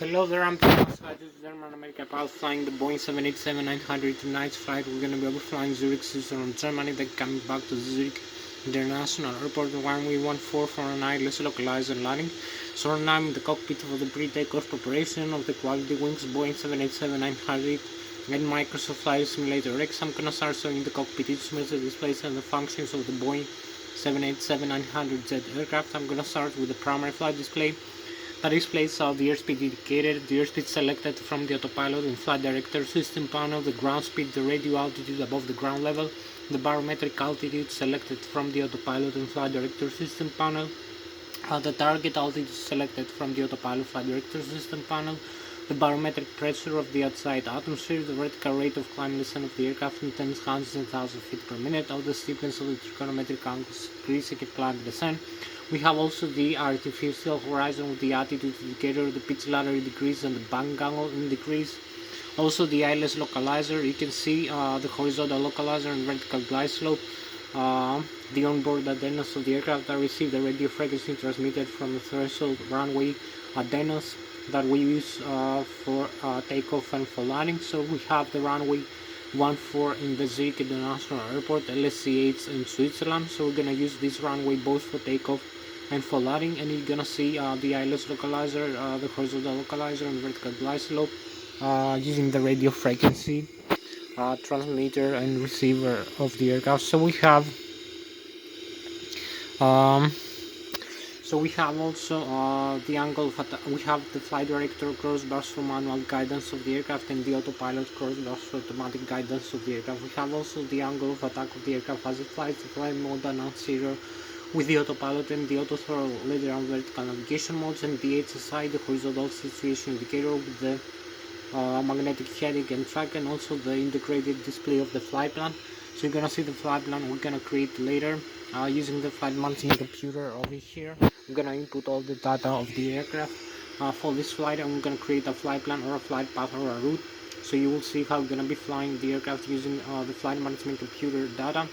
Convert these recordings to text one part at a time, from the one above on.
Hello there, I'm Thomas. This is German America Pal flying the Boeing 787-900 tonight's flight. We're going to be over flying Zurich, Switzerland, Germany, then coming back to Zurich International Airport, runway 14 for an Lszh localizer landing. So right now I'm in the cockpit of the pre-takeoff preparation of the Quality Wings Boeing 787-900 and Microsoft Flight Simulator X. I'm going to start showing the cockpit instruments, the displays and the functions of the Boeing 787-900 aircraft. I'm going to start with the primary flight display. That displays the airspeed indicated, the airspeed selected from the autopilot and flight director system panel, the ground speed, the radio altitude above the ground level, the barometric altitude selected from the autopilot and flight director system panel, the target altitude selected from the autopilot flight director system panel, the barometric pressure of the outside atmosphere, the vertical rate of climb and descent of the aircraft in tens, hundreds and thousands of feet per minute, all the steepness of the trigonometric angles increasing at climb and descent. We have also the artificial horizon with the altitude indicator, the pitch ladder decrease and the bank angle decrease. Also the Lszh localizer, you can see the horizontal localizer and vertical glide slope. The onboard antennas of the aircraft that receive the radio frequency transmitted from the threshold runway antennas that we use for takeoff and for landing. So we have the runway 14 in the Zurich International Airport, Lszh in Switzerland. So we're gonna use this runway both for takeoff and for landing, and you're gonna see the Lszh localizer, the horizontal localizer and vertical glide slope using the radio frequency transmitter and receiver of the aircraft. So we have also the angle of we have the flight director crossbars for manual guidance of the aircraft and the autopilot crossbars for automatic guidance of the aircraft. We have also the angle of attack of the aircraft as it flies, the flight mode and 0 with the autopilot and the auto throttle later on vertical navigation modes, and the HSI, the horizontal situation indicator with the magnetic heading and track, and also the integrated display of the flight plan. So you're gonna see the flight plan we're gonna create later using the flight management computer over here. I'm gonna input all the data of the aircraft for this flight, and we're gonna create a flight plan or a flight path or a route. So you will see how we're gonna be flying the aircraft using the flight management computer data.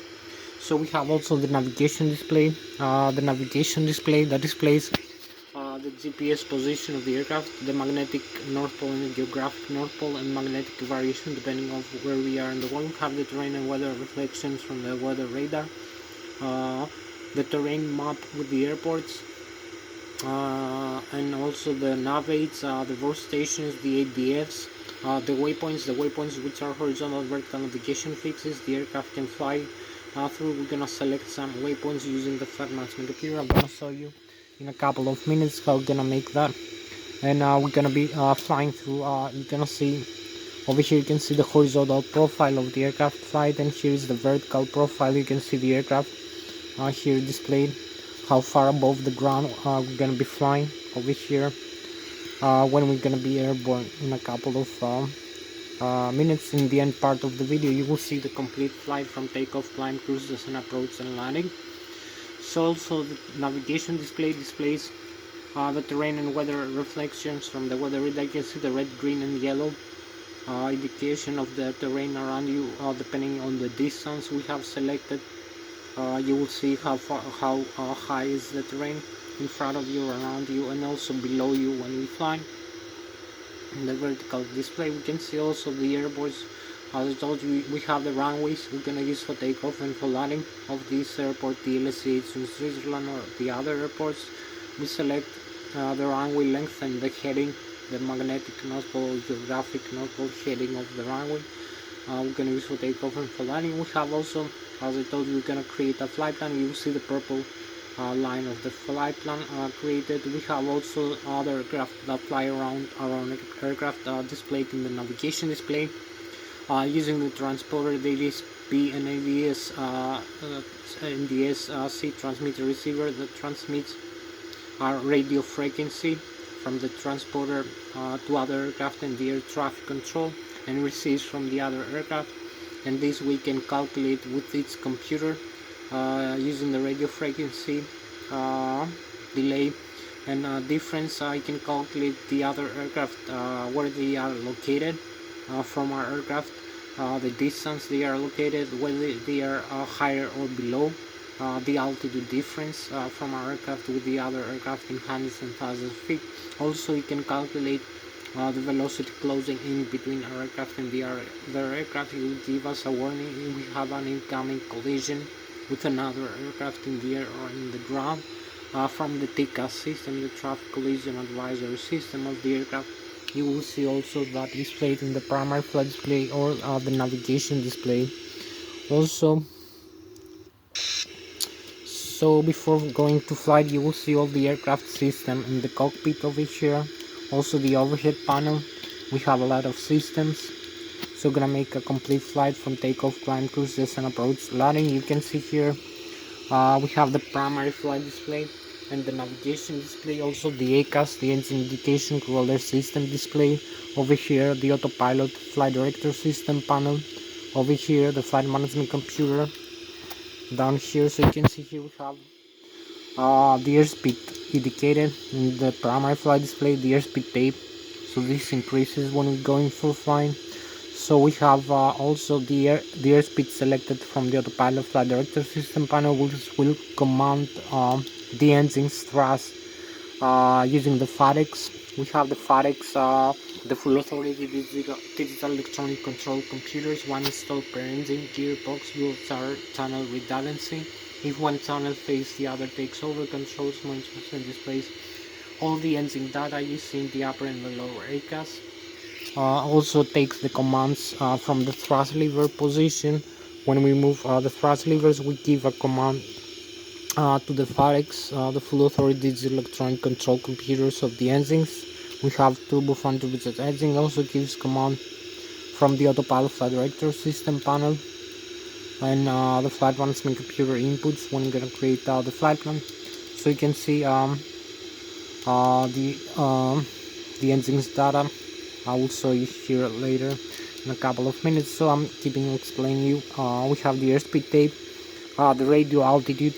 So we have also the navigation display. The navigation display that displays the GPS position of the aircraft, the magnetic North Pole and the geographic North Pole, and magnetic variation depending on where we are in the world. We have the terrain and weather reflections from the weather radar, the terrain map with the airports, and also the nav aids, the voice stations, the ADFs, the waypoints which are horizontal vertical navigation fixes the aircraft can fly through. We're gonna select some waypoints using the flight management computer. I'm gonna show you in a couple of minutes how we're gonna make that, and we're gonna be flying through. You're gonna see over here, you can see the horizontal profile of the aircraft flight, and here is the vertical profile. You can see the aircraft here displayed, how far above the ground we're gonna be flying over here when we're gonna be airborne. In a couple of minutes, in the end part of the video, you will see the complete flight from takeoff, climb, cruise, descent, approach and landing. So also the navigation display displays the terrain and weather reflections from the weather radar. You can see the red, green and yellow indication of the terrain around you depending on the distance we have selected. You will see how high is the terrain in front of you, around you, and also below you when we fly. In the vertical display we can see also the airports. As I told you, we have the runways we're gonna use for takeoff and for landing of this airport, the Lszh in Switzerland or the other airports. We select the runway length and the heading, the magnetic North Pole, geographic North Pole heading of the runway we're gonna use for takeoff and for landing. We have also, as I told you, we're gonna create a flight plan. You will see the purple line of the flight plan created. We have also other aircraft that fly around our aircraft displayed in the navigation display. Using the transponder, the ADS-B and NDS-C transmitter receiver that transmits our radio frequency from the transporter to other aircraft and the air traffic control, and receives from the other aircraft. And this we can calculate with its computer using the radio frequency delay and difference. I can calculate the other aircraft where they are located from our aircraft, the distance they are located, whether they are higher or below, the altitude difference from our aircraft with the other aircraft in hundreds and thousands of feet. Also you can calculate the velocity closing in between our aircraft and the aircraft. It will give us a warning if we have an incoming collision with another aircraft in the air or in the ground. From the TCAS system, the traffic collision advisory system of the aircraft, you will see also that displayed in the primary flight display or the navigation display. Also, so before going to flight, you will see all the aircraft system in the cockpit over here. Also the overhead panel, we have a lot of systems. So gonna make a complete flight from takeoff, climb, cruise, descent, approach, landing. You can see here we have the primary flight display and the navigation display. Also the ACAS, the engine indication controller system display. Over here the autopilot flight director system panel. Over here the flight management computer. Down here, so you can see here we have the airspeed indicated in the primary flight display, the airspeed tape, so this increases when we're going full flying. So we have also the airspeed selected from the autopilot flight director system panel, which will command the engine's thrust using the FADEX. We have the FADEX, the full authority digital electronic control computers, one installed per engine, gearbox, dual channel redundancy. If one channel fails, the other takes over, controls, monitors and displays all the engine data using the upper and the lower ACAS. Also takes the commands from the thrust lever position. When we move the thrust levers, we give a command to the FADEX, the full authority digital electronic control computers of the engines. We have turbo fan turbocharged engine, also gives command from the autopilot flight director system panel and the flight management computer inputs when we're gonna create the flight plan. So you can see the engine's data. I will show you here later in a couple of minutes, so I'm keeping explaining you. We have the airspeed tape, the radio altitude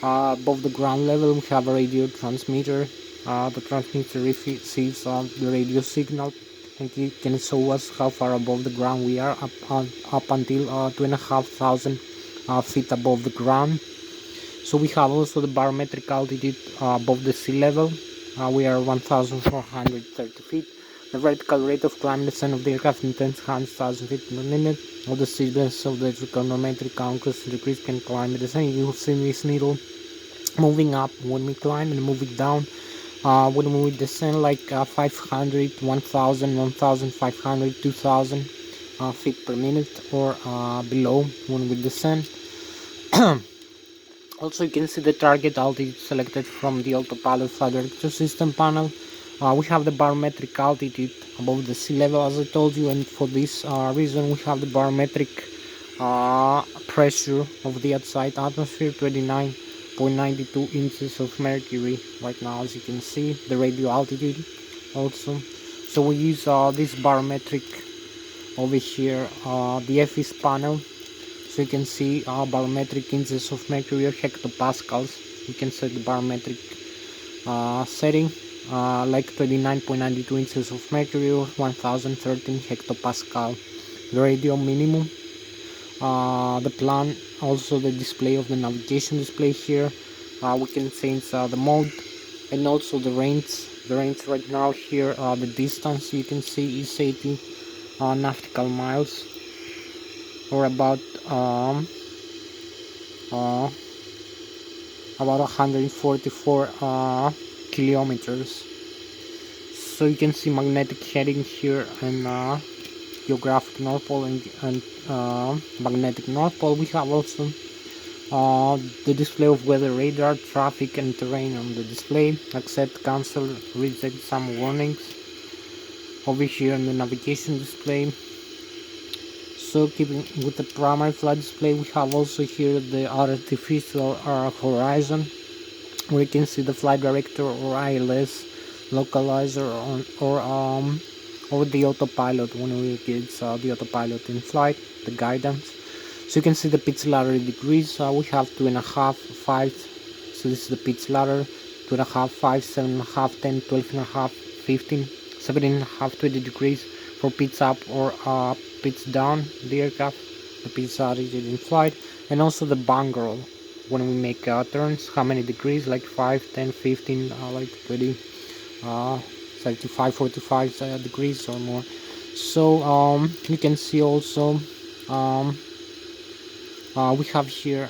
above the ground level. We have a radio transmitter. The transmitter receives the radio signal and it can show us how far above the ground we are up until 2,500 feet above the ground. So we have also the barometric altitude above the sea level. We are 1,430 feet. The vertical rate of climb and descent of the aircraft in 10,000 feet per minute. All the sequence of the trigonometric anchors decrease can climb and descend. You will see this needle moving up when we climb and moving down when we descend, like 500, 1000, 1500, 2000 feet per minute, or below when we descend. Also, you can see the target altitude selected from the autopilot flight director system panel. We have the barometric altitude above the sea level, as I told you, and for this reason we have the barometric pressure of the outside atmosphere, 29.92 inches of mercury right now, as you can see. The radio altitude also. So we use this barometric over here, the FS panel. So you can see barometric inches of mercury or hectopascals. You can set the barometric setting like 29.92 inches of mercury or 1013 hectopascal. The radio minimum, the plan, also the display of the navigation display here. We can change the mode and also the range. The range right now here, the distance you can see is 80 nautical miles, or about 144 kilometers. So you can see magnetic heading here and geographic North Pole and magnetic North Pole. We have also the display of weather radar, traffic and terrain on the display. Accept, cancel, reject some warnings over here in the navigation display. So keeping with the primary flight display, we have also here the artificial horizon, where you can see the flight director or ILS localizer or the autopilot when we get the autopilot in flight, the guidance. So you can see the pitch ladder degrees. We have 2.5, 5. So this is the pitch ladder: 2.5, 5, 7.5, 10, 12.5, 15, 17.5, 20 degrees for pitch up or pitch down the aircraft, the pitch altitude in flight, and also the bangle when we make turns, how many degrees, like 5, 10, 15, like 20, 35, 45 degrees or more. So you can see also we have here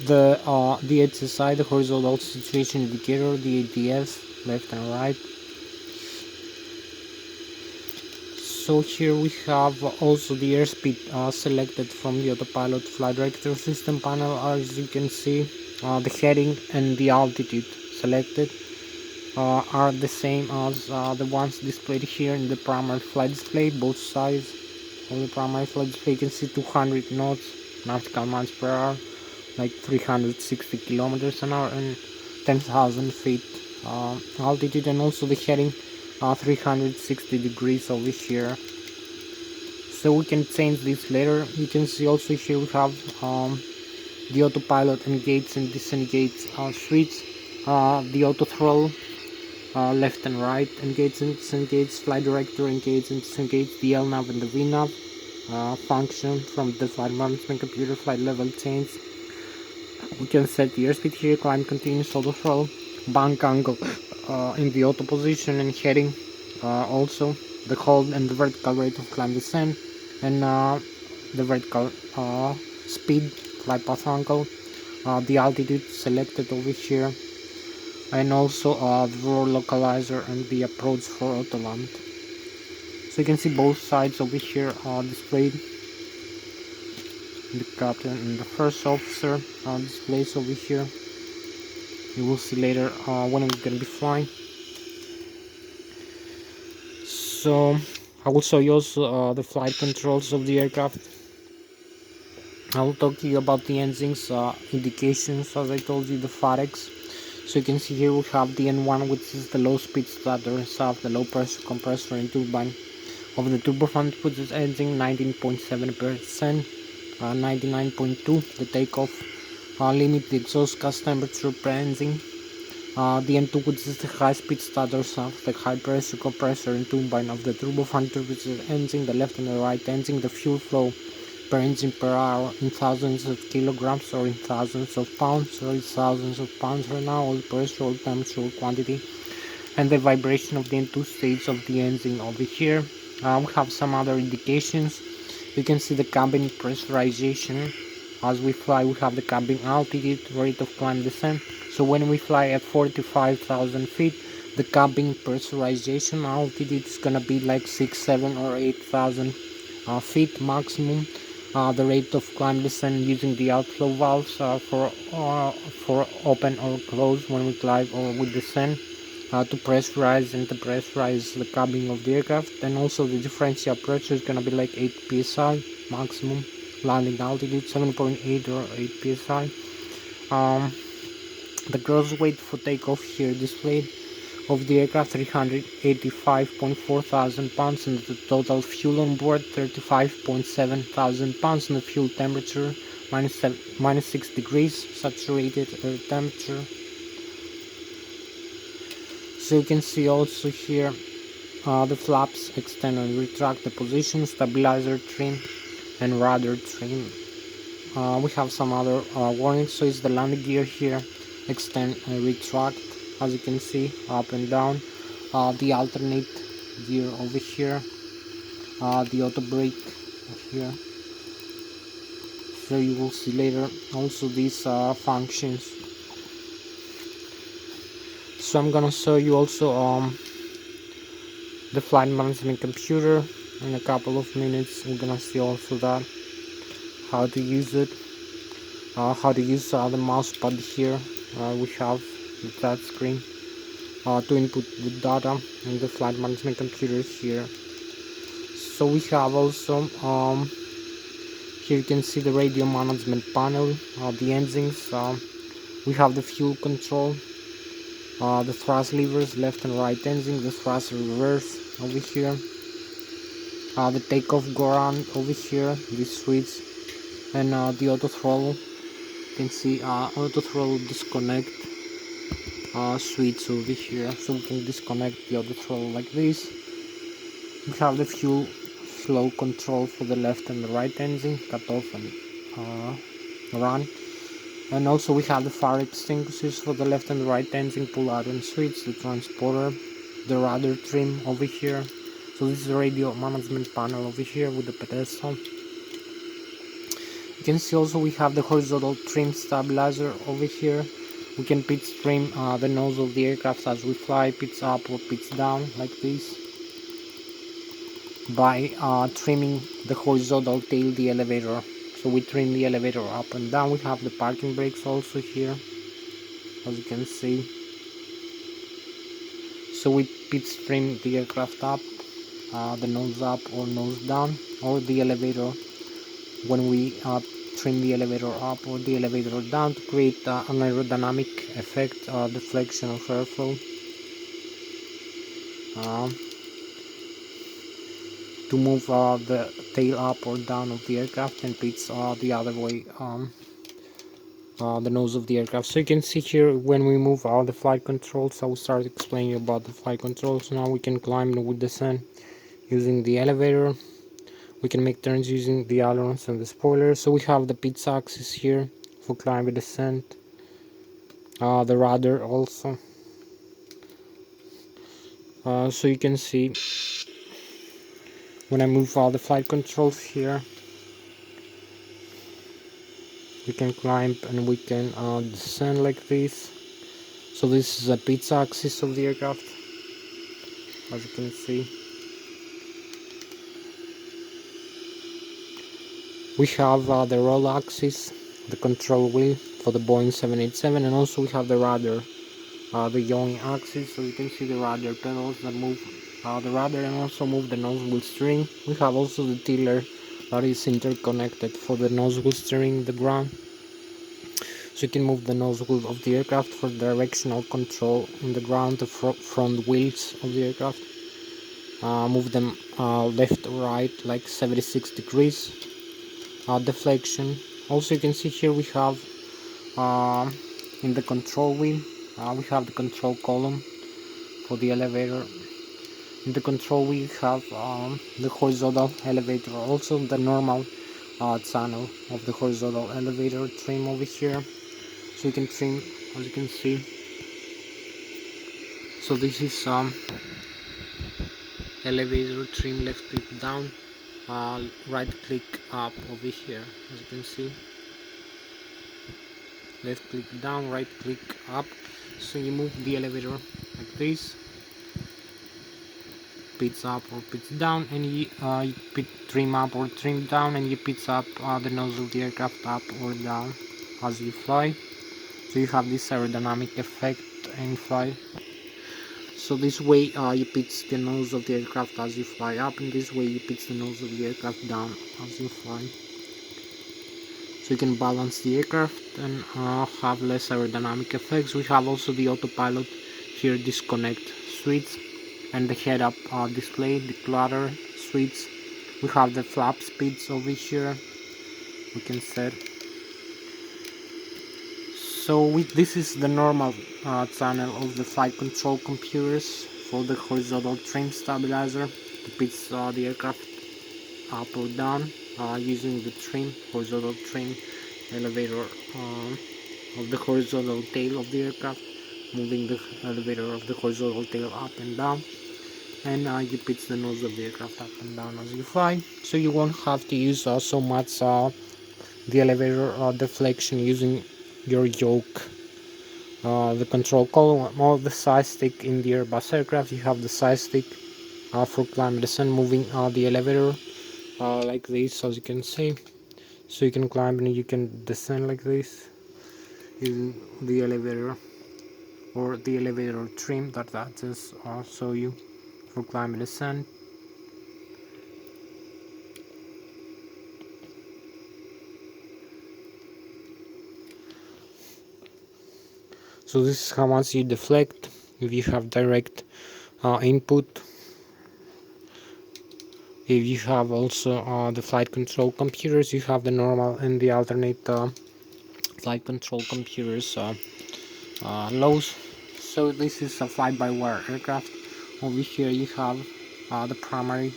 the HSI, the horizontal situation indicator, the ADF, left and right. So here we have also the airspeed selected from the autopilot flight director system panel. As you can see, the heading and the altitude selected are the same as the ones displayed here in the primary flight display. Both sides of the primary flight display, you can see 200 knots, nautical miles per hour, like 360 kilometers an hour, and 10,000 feet altitude, and also the heading 360 degrees over here. So we can change this later. You can see also here we have the autopilot engage and disengage switch, the auto throttle, left and right, engage and disengage, flight director, engage and disengage, the LNAV and the VNAV function from the flight management computer, flight level change. We can set the airspeed here, climb continuous, auto throttle, bank angle in the auto position and heading, also the hold and the vertical rate of climb descent, and the vertical speed, flight path angle, the altitude selected over here, and also the roll localizer and the approach for auto land. So you can see both sides over here are displayed. The captain and the first officer displays over here. You will see later when we're gonna be flying. So I will show you also the flight controls of the aircraft. I will talk to you about the engines indications, as I told you, the FAREX. So you can see here we have the N1, which is the low speed starter and the low pressure compressor and turbine of the turbofan, which is engine 19.7%, 99.2 the takeoff limit, the exhaust gas temperature per engine. The N2, which is the high speed starter shaft, the high pressure compressor and turbine of the turbofan, which is engine, the left and the right engine, the fuel flow per engine per hour in thousands of kilograms or in thousands of pounds or in thousands of pounds right now, oil pressure, oil temperature, oil quantity, and the vibration of the N2 stage of the engine over here. We have some other indications. You can see the cabin pressurization. As we fly, we have the cabin altitude, rate of climb descent. So when we fly at 45,000 feet, the cabin pressurization altitude is gonna be like 6, 7 or 8,000 feet maximum. The rate of climb descent using the outflow valves for open or close when we glide or we descend, to pressurize and depressurize the cabin of the aircraft. And also the differential pressure is gonna be like 8 psi maximum. Landing altitude 7.8 or 8 psi. The gross weight for takeoff here displayed of the aircraft 385.4 thousand pounds, and the total fuel on board 35.7 thousand pounds, and the fuel temperature minus 6 degrees saturated air temperature. So you can see also here the flaps extend and retract, the position, stabilizer trim and rudder trim. We have some other warnings. So it's the landing gear here, extend and retract, as you can see, up and down. The alternate gear over here, the auto brake here. So you will see later also these functions. So I'm gonna show you also the flight management computer in a couple of minutes. We're gonna see also that, how to use it, how to use the mouse pad here. We have the touch screen to input the data in the flight management computer here. So we have also here you can see the radio management panel, the engines, we have the fuel control, the thrust levers, left and right engine, the thrust reverse over here, the takeoff go around over here, this switch, and the auto throttle. You can see auto throttle disconnect switch over here, so we can disconnect the auto throttle like this. We have the fuel flow control for the left and the right engine, cut off and run. And also we have the fire extinguishers for the left and the right engine, pull out and switch, the transporter, the rudder trim over here. So this is the radio management panel over here with the pedestal. You can see also we have the horizontal trim stabilizer over here. We can pitch trim the nose of the aircraft as we fly, pitch up or pitch down like this, by trimming the horizontal tail, the elevator. So we trim the elevator up and down. We have the parking brakes also here, as you can see. So we pitch trim the aircraft up, the nose up or nose down, or the elevator when we trim the elevator up or the elevator down to create an aerodynamic effect, deflection of airflow. To move the tail up or down of the aircraft, and pitch the other way, the nose of the aircraft. So you can see here when we move the flight controls. I will start explaining about the flight controls. Now we can climb and descend using the elevator. We can make turns using the ailerons and the spoilers. So we have the pitch axis here for climb and descent, the rudder also. So you can see when I move the flight controls here, we can climb and we can descend like this. So this is a pitch axis of the aircraft, as you can see. We have the roll axis, the control wheel for the Boeing 787, and also we have the rudder, the yawing axis. So you can see the rudder pedals that move the rudder and also move the nose wheel steering. We have also the tiller that is interconnected for the nose wheel steering the ground. So you can move the nose wheel of the aircraft for directional control in the ground, the front wheels of the aircraft. Move them left or right like 76 degrees. Deflection. Also you can see here we have in the control wheel, we have the control column for the elevator. In the control we have the horizontal elevator, also the normal channel of the horizontal elevator trim over here. So you can trim, as you can see. So this is elevator trim, left click down, right click up over here, as you can see. Left click down, right click up. So you move the elevator like this, pitch up or pitch down, and you trim up or trim down, and you pitch up the nose of the aircraft up or down as you fly. So you have this aerodynamic effect in flight. So this way you pitch the nose of the aircraft as you fly up, and this way you pitch the nose of the aircraft down as you fly. So you can balance the aircraft and have less aerodynamic effects. We have also the autopilot here, disconnect switch, and the head-up display, the clutter switch. We have the flap speeds over here we can set. So this is the normal channel of the flight control computers for the horizontal trim stabilizer to pitch the aircraft up or down using the trim, horizontal trim elevator of the horizontal tail of the aircraft, moving the elevator of the horizontal tail up and down, and you pitch the nose of the aircraft up and down as you fly. So you won't have to use so much the elevator deflection using your yoke, the control column, or the side stick. In the Airbus aircraft you have the side stick for climb and descent, moving the elevator like this, as you can see. So you can climb and you can descend like this using the elevator or the elevator trim that just show you for climb and descent. So this is how much you deflect if you have direct input. If you have also the flight control computers, you have the normal and the alternate flight control computers lows. So this is a fly-by-wire aircraft. Over here you have the primary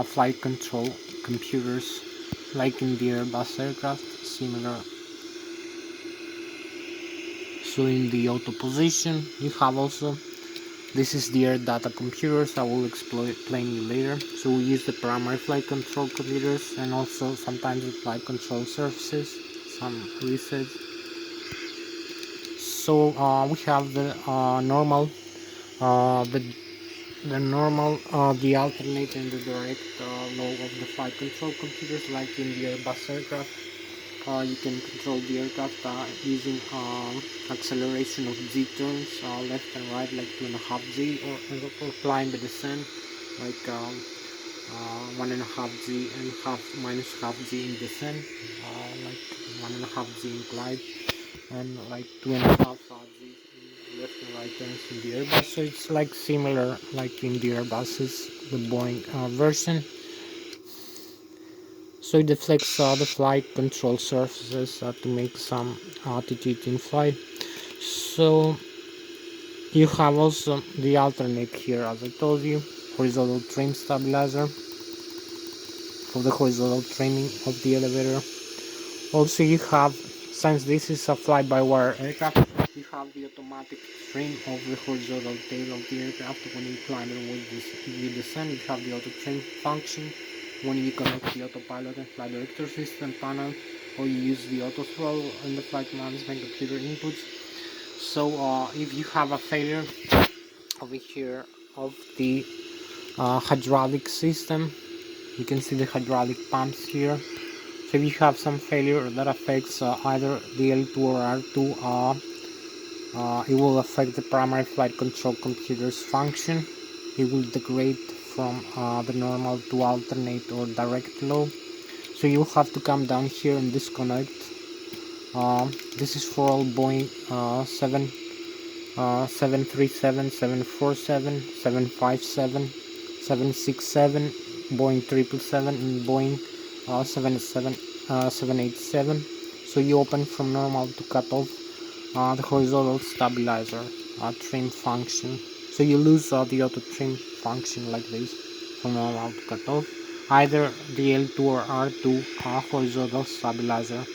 flight control computers, like in the Airbus aircraft, similar. So in the auto position you have also This is the air data computers. I will explain you later. So we use the primary flight control computers and also sometimes the flight control surfaces, some resets. So we have the normal, the alternate and the direct low of the flight control computers, like in the Airbus aircraft. You can control the aircraft using acceleration of z turns, left and right, like 2.5 z, or flying the descent, like 1.5 z and half z in descent, like 1.5 z in glide, and like 2.5 z in left and right turns in the Airbus. So it's like similar like in the Airbuses, the Boeing version. So it deflects the flight control surfaces to make some altitude in flight. So you have also the alternate here, as I told you, horizontal trim stabilizer for the horizontal trimming of the elevator. Also you have, since this is a fly-by-wire aircraft, you have the automatic trim of the horizontal tail of the aircraft. When you climb and with descent, you have the auto trim function. When you connect the autopilot and flight director system panel, or you use the auto throttle in the flight management computer inputs. So if you have a failure over here of the hydraulic system, you can see the hydraulic pumps here. So if you have some failure that affects either the L2 or R2, it will affect the primary flight control computer's function. It will degrade from the normal to alternate or direct low. So you will have to come down here and disconnect. This is for all Boeing 737, 747, 757, 767, Boeing 777, and Boeing 787. So you open from normal to cut off the horizontal stabilizer trim function. So you lose the auto trim function like this from normal to cut off. Either the L2 or R2 horizontal stabilizer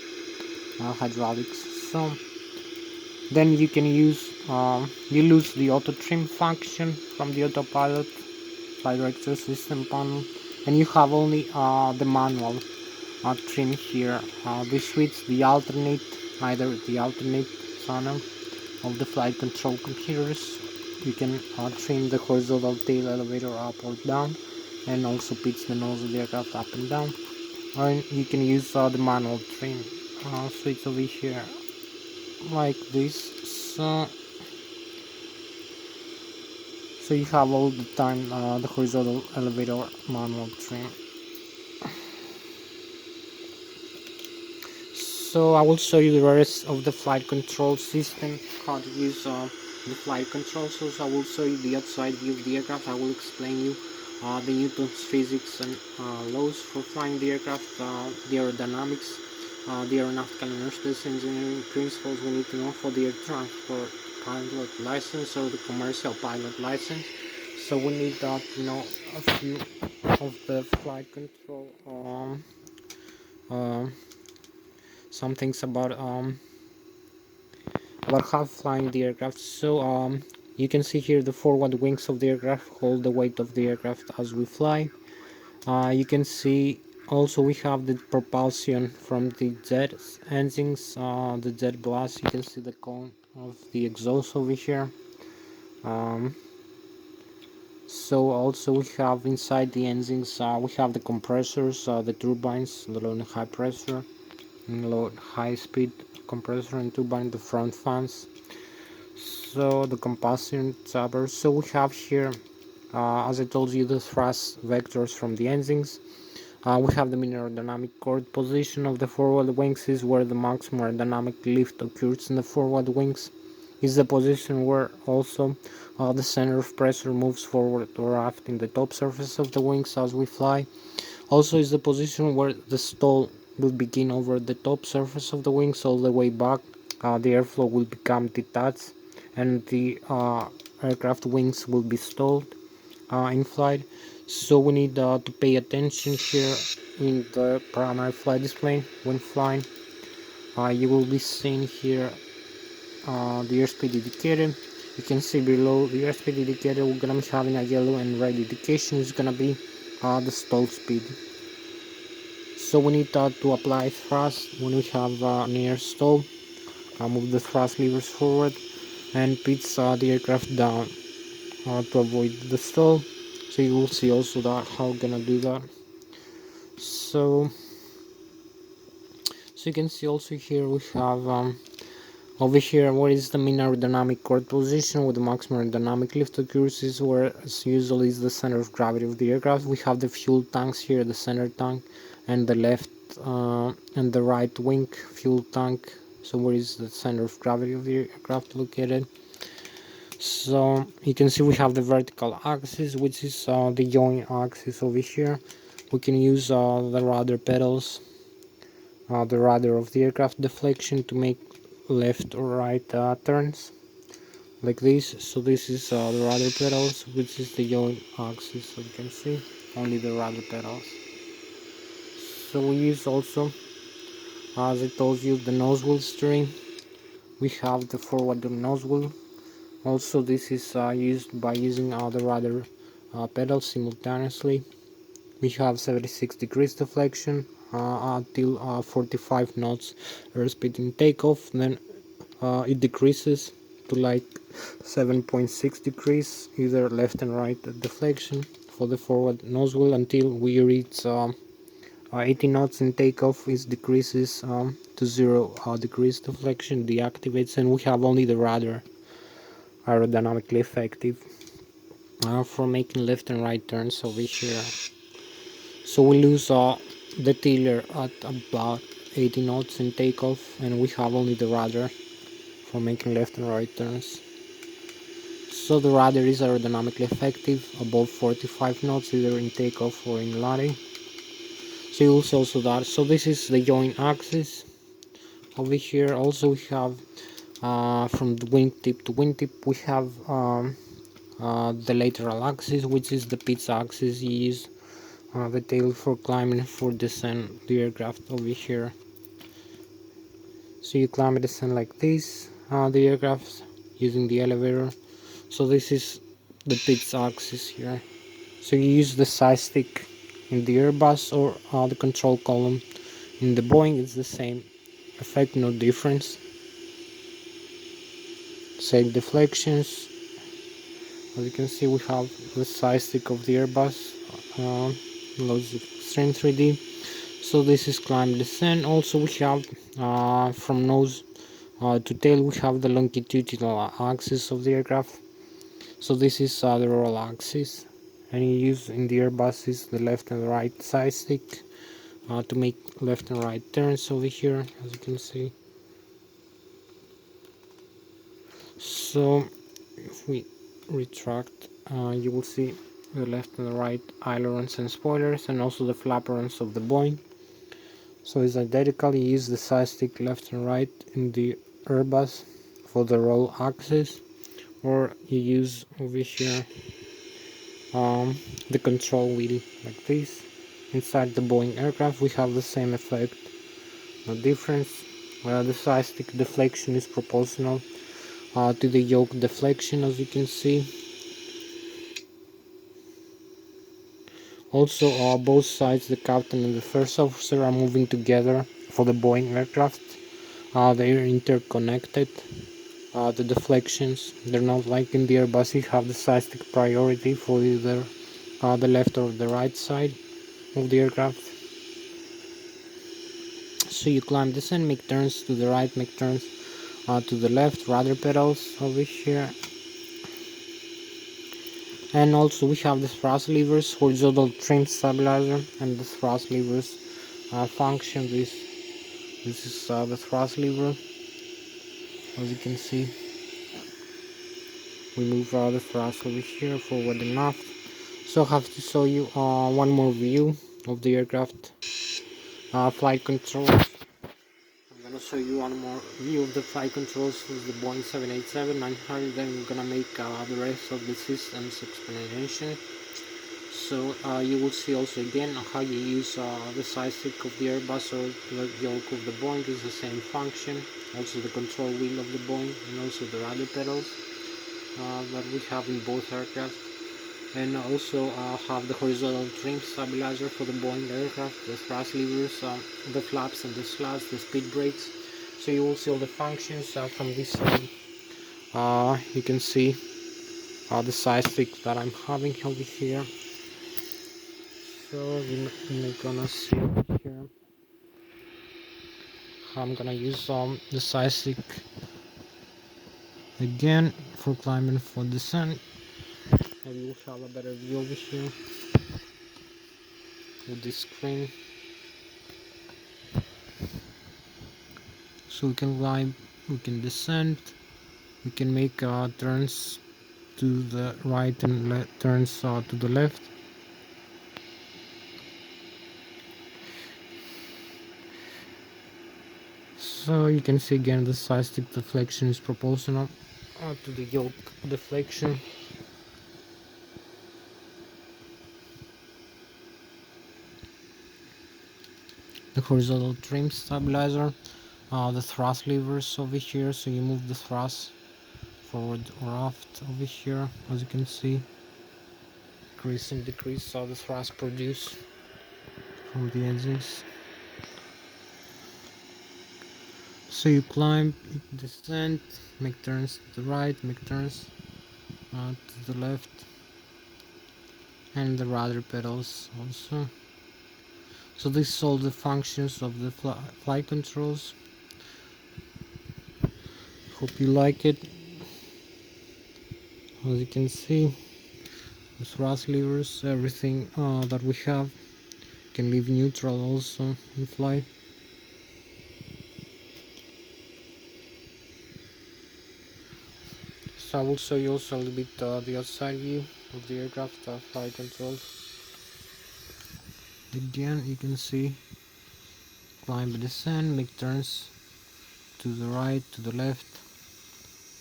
hydraulics. So then you can use you lose the auto trim function from the autopilot flight director system panel, and you have only the manual trim here. This switch the alternate, either the alternate channel of the flight control computers. You can trim the horizontal tail elevator up or down, and also pitch the nose of the aircraft up and down. Or you can use the manual trim switch over here like this. So you have all the time the horizontal elevator manual trim. So I will show you the rest of the flight control system, how to use the flight control. So I will show you the outside view of the aircraft. I will explain you the Newton's physics and laws for flying the aircraft, the aerodynamics, the aeronautical and airspace engineering principles we need to know for the air transport pilot license or the commercial pilot license. So we need to know a few of the flight control some things about how flying the aircraft. So you can see here the forward wings of the aircraft hold the weight of the aircraft as we fly. You can see also we have the propulsion from the jet engines, the jet blast. You can see the cone of the exhaust over here. So also we have inside the engines, we have the compressors, the turbines, the low and high pressure, and low high speed compressor and turbine, the front fans. So the combustion chambers. So we have here, as I told you, the thrust vectors from the engines. We have the mean aerodynamic chord position of the forward wings is where the maximum aerodynamic lift occurs in the forward wings. Is the position where also the center of pressure moves forward or aft in the top surface of the wings as we fly. Also is the position where the stall will begin over the top surface of the wings all the way back. The airflow will become detached and the aircraft wings will be stalled in flight. So we need to pay attention here in the primary flight display when flying. You will be seeing here the airspeed indicator. You can see below the airspeed indicator we're gonna be having a yellow and red indication is gonna be the stall speed. So we need to apply thrust when we have near stall. Move the thrust levers forward and pitch the aircraft down to avoid the stall. So you will see also that how we're gonna do that. So you can see also here we have over here what is the mean aerodynamic chord position with the maximum aerodynamic lift accuracies, where usually is the center of gravity of the aircraft. We have the fuel tanks here, the center tank and the left and the right wing fuel tank. So where is the center of gravity of the aircraft located? So you can see we have the vertical axis, which is the yawing axis over here. We can use the rudder pedals, the rudder of the aircraft deflection to make left or right turns like this. So this is the rudder pedals, which is the yawing axis. So you can see only the rudder pedals. So we use also, as I told you, the nose wheel steering. We have the forward nose wheel. Also this is used by using the rudder pedals simultaneously. We have 76 degrees deflection until 45 knots airspeed in takeoff. Then it decreases to like 7.6 degrees either left and right deflection for the forward nose wheel until we reach 80 knots in takeoff. It decreases to 0 degrees deflection, deactivates, and we have only the rudder aerodynamically effective for making left and right turns over here. So we lose the tiller at about 80 knots in takeoff, and we have only the rudder for making left and right turns. So the rudder is aerodynamically effective above 45 knots either in takeoff or in landing. So you will see also that. So this is the yawing axis. Over here also we have from the wingtip to wingtip we have the lateral axis, which is the pitch axis. You use the tail for climbing, for descent the aircraft over here. So you climb and descend like this the aircraft using the elevator. So this is the pitch axis here. So you use the side stick in the Airbus or the control column in the Boeing. It's the same effect, no difference. Same deflections. As you can see, we have the side stick of the Airbus, loads of Extreme 3D. So this is climb descent. Also we have from nose to tail we have the longitudinal axis of the aircraft. So this is the roll axis, and you use in the Airbus is the left and right side stick to make left and right turns over here, as you can see. So if we retract, you will see the left and the right ailerons and spoilers, and also the flaperons of the Boeing. So it's identical. You use the side stick left and right in the Airbus for the roll axis, or you use over here the control wheel like this. Inside the Boeing aircraft we have the same effect, no difference. The side stick deflection is proportional to the yoke deflection, as you can see. Also both sides, the captain and the first officer, are moving together for the Boeing aircraft. They are interconnected. The deflections, they're not like in the Airbus. You have the side stick priority for either the left or the right side of the aircraft. So you climb descent, make turns to the right, make turns to the left, rudder pedals over here. And also we have the thrust levers, horizontal trim stabilizer, and the thrust levers function. This is the thrust lever. As you can see, we move the thrust over here forward and aft. So I have to show you one more view of the aircraft flight controls. I'm gonna show you one more view of the flight controls for the Boeing 787-900. Then we're gonna make the rest of the system's explanation. So you will see also again how you use the side stick of the Airbus or the yoke of the Boeing is the same function. Also the control wheel of the Boeing, and also the rudder pedals. that we have in both aircraft, and also have the horizontal trim stabilizer for the Boeing aircraft, the thrust levers, the flaps and the slats, the speed brakes. So you will see all the functions from this side. You can see the side stick that I'm having over here. So you're gonna see here. I'm gonna use the side stick again for climbing, for descent. Maybe we'll have a better view over here with this screen. So we can climb, we can descend, we can make turns to the right and turns to the left. So you can see again the side stick deflection is proportional to the yoke deflection. The horizontal trim stabilizer, the thrust levers over here, so you move the thrust forward or aft over here, as you can see, increase and decrease the thrust produced from the engines. So you climb, you descend, make turns to the right, make turns to the left, and the rudder pedals also. So this is all the functions of the flight controls. Hope you like it. As you can see, the thrust levers, everything that we have. Can leave neutral also in flight. So I will show you also a little bit the outside view of the aircraft flight controls. Again, you can see climb and descend, make turns to the right, to the left,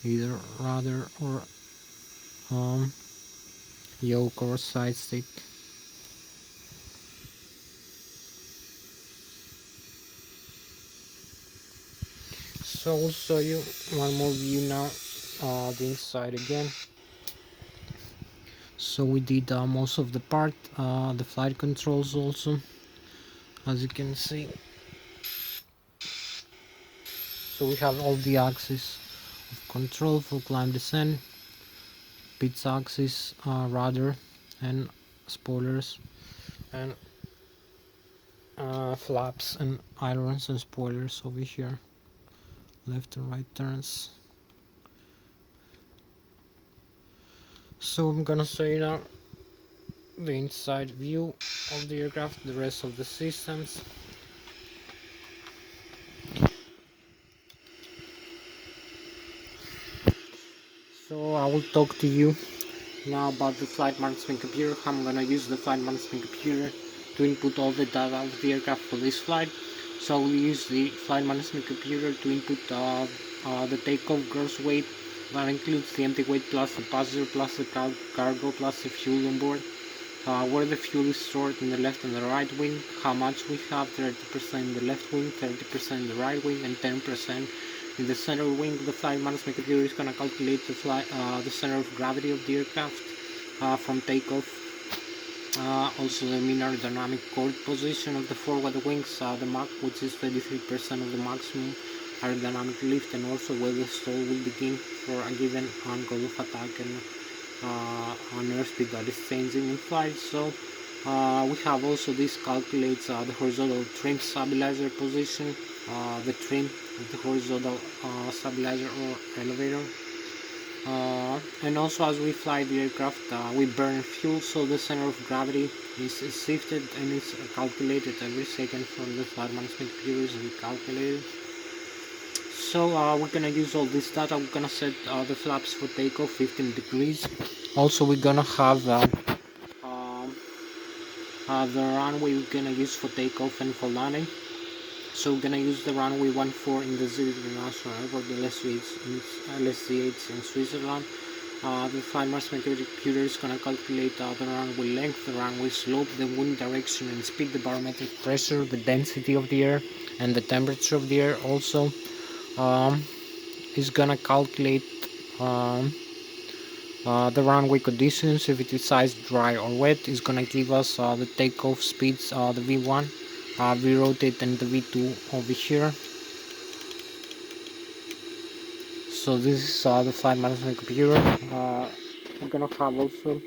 either rudder or yoke or side stick. So I will show you one more view now, the inside again. So we did most of the part, the flight controls also, as you can see. So we have all the axes of control for climb descent, pitch axis, rudder and spoilers, and flaps and ailerons and spoilers over here, left and right turns. So I'm gonna show you now the inside view of the aircraft, the rest of the systems. So I will talk to you now about the flight management computer. I'm gonna use the flight management computer to input all the data of the aircraft for this flight. So I will use the flight management computer to input the takeoff gross weight. That includes the empty weight plus the passenger plus the cargo plus the fuel on board. Where the fuel is stored in the left and the right wing, how much we have, 30% in the left wing, 30% in the right wing, and 10% in the center wing. The flight management computer is going to calculate the center of gravity of the aircraft from takeoff. Also the mean aerodynamic chord position of the forward wings, the Mach, which is 33% of the maximum aerodynamic lift, and also where the stall will begin for a given angle of attack and on airspeed that is changing in flight. So we have also this calculates the horizontal trim stabilizer position, the trim of the horizontal stabilizer or elevator. And also as we fly the aircraft, we burn fuel, so the center of gravity is shifted and it's calculated every second from the flight management computers and calculated. So we're gonna use all this data. We're gonna set the flaps for takeoff 15 degrees. Also we're gonna have the runway we're gonna use for takeoff and for landing. So we're gonna use the runway 14 in the Zurich International Airport, the Lszh in Switzerland. The flight management computer is gonna calculate the runway length, the runway slope, the wind direction and speed, the barometric pressure, the density of the air, and the temperature of the air. Also, is gonna calculate The runway conditions, if it is ice, dry or wet, is gonna give us the takeoff speeds, the V1, V-rotate and the V2 over here. So this is the flight management computer. We're gonna have also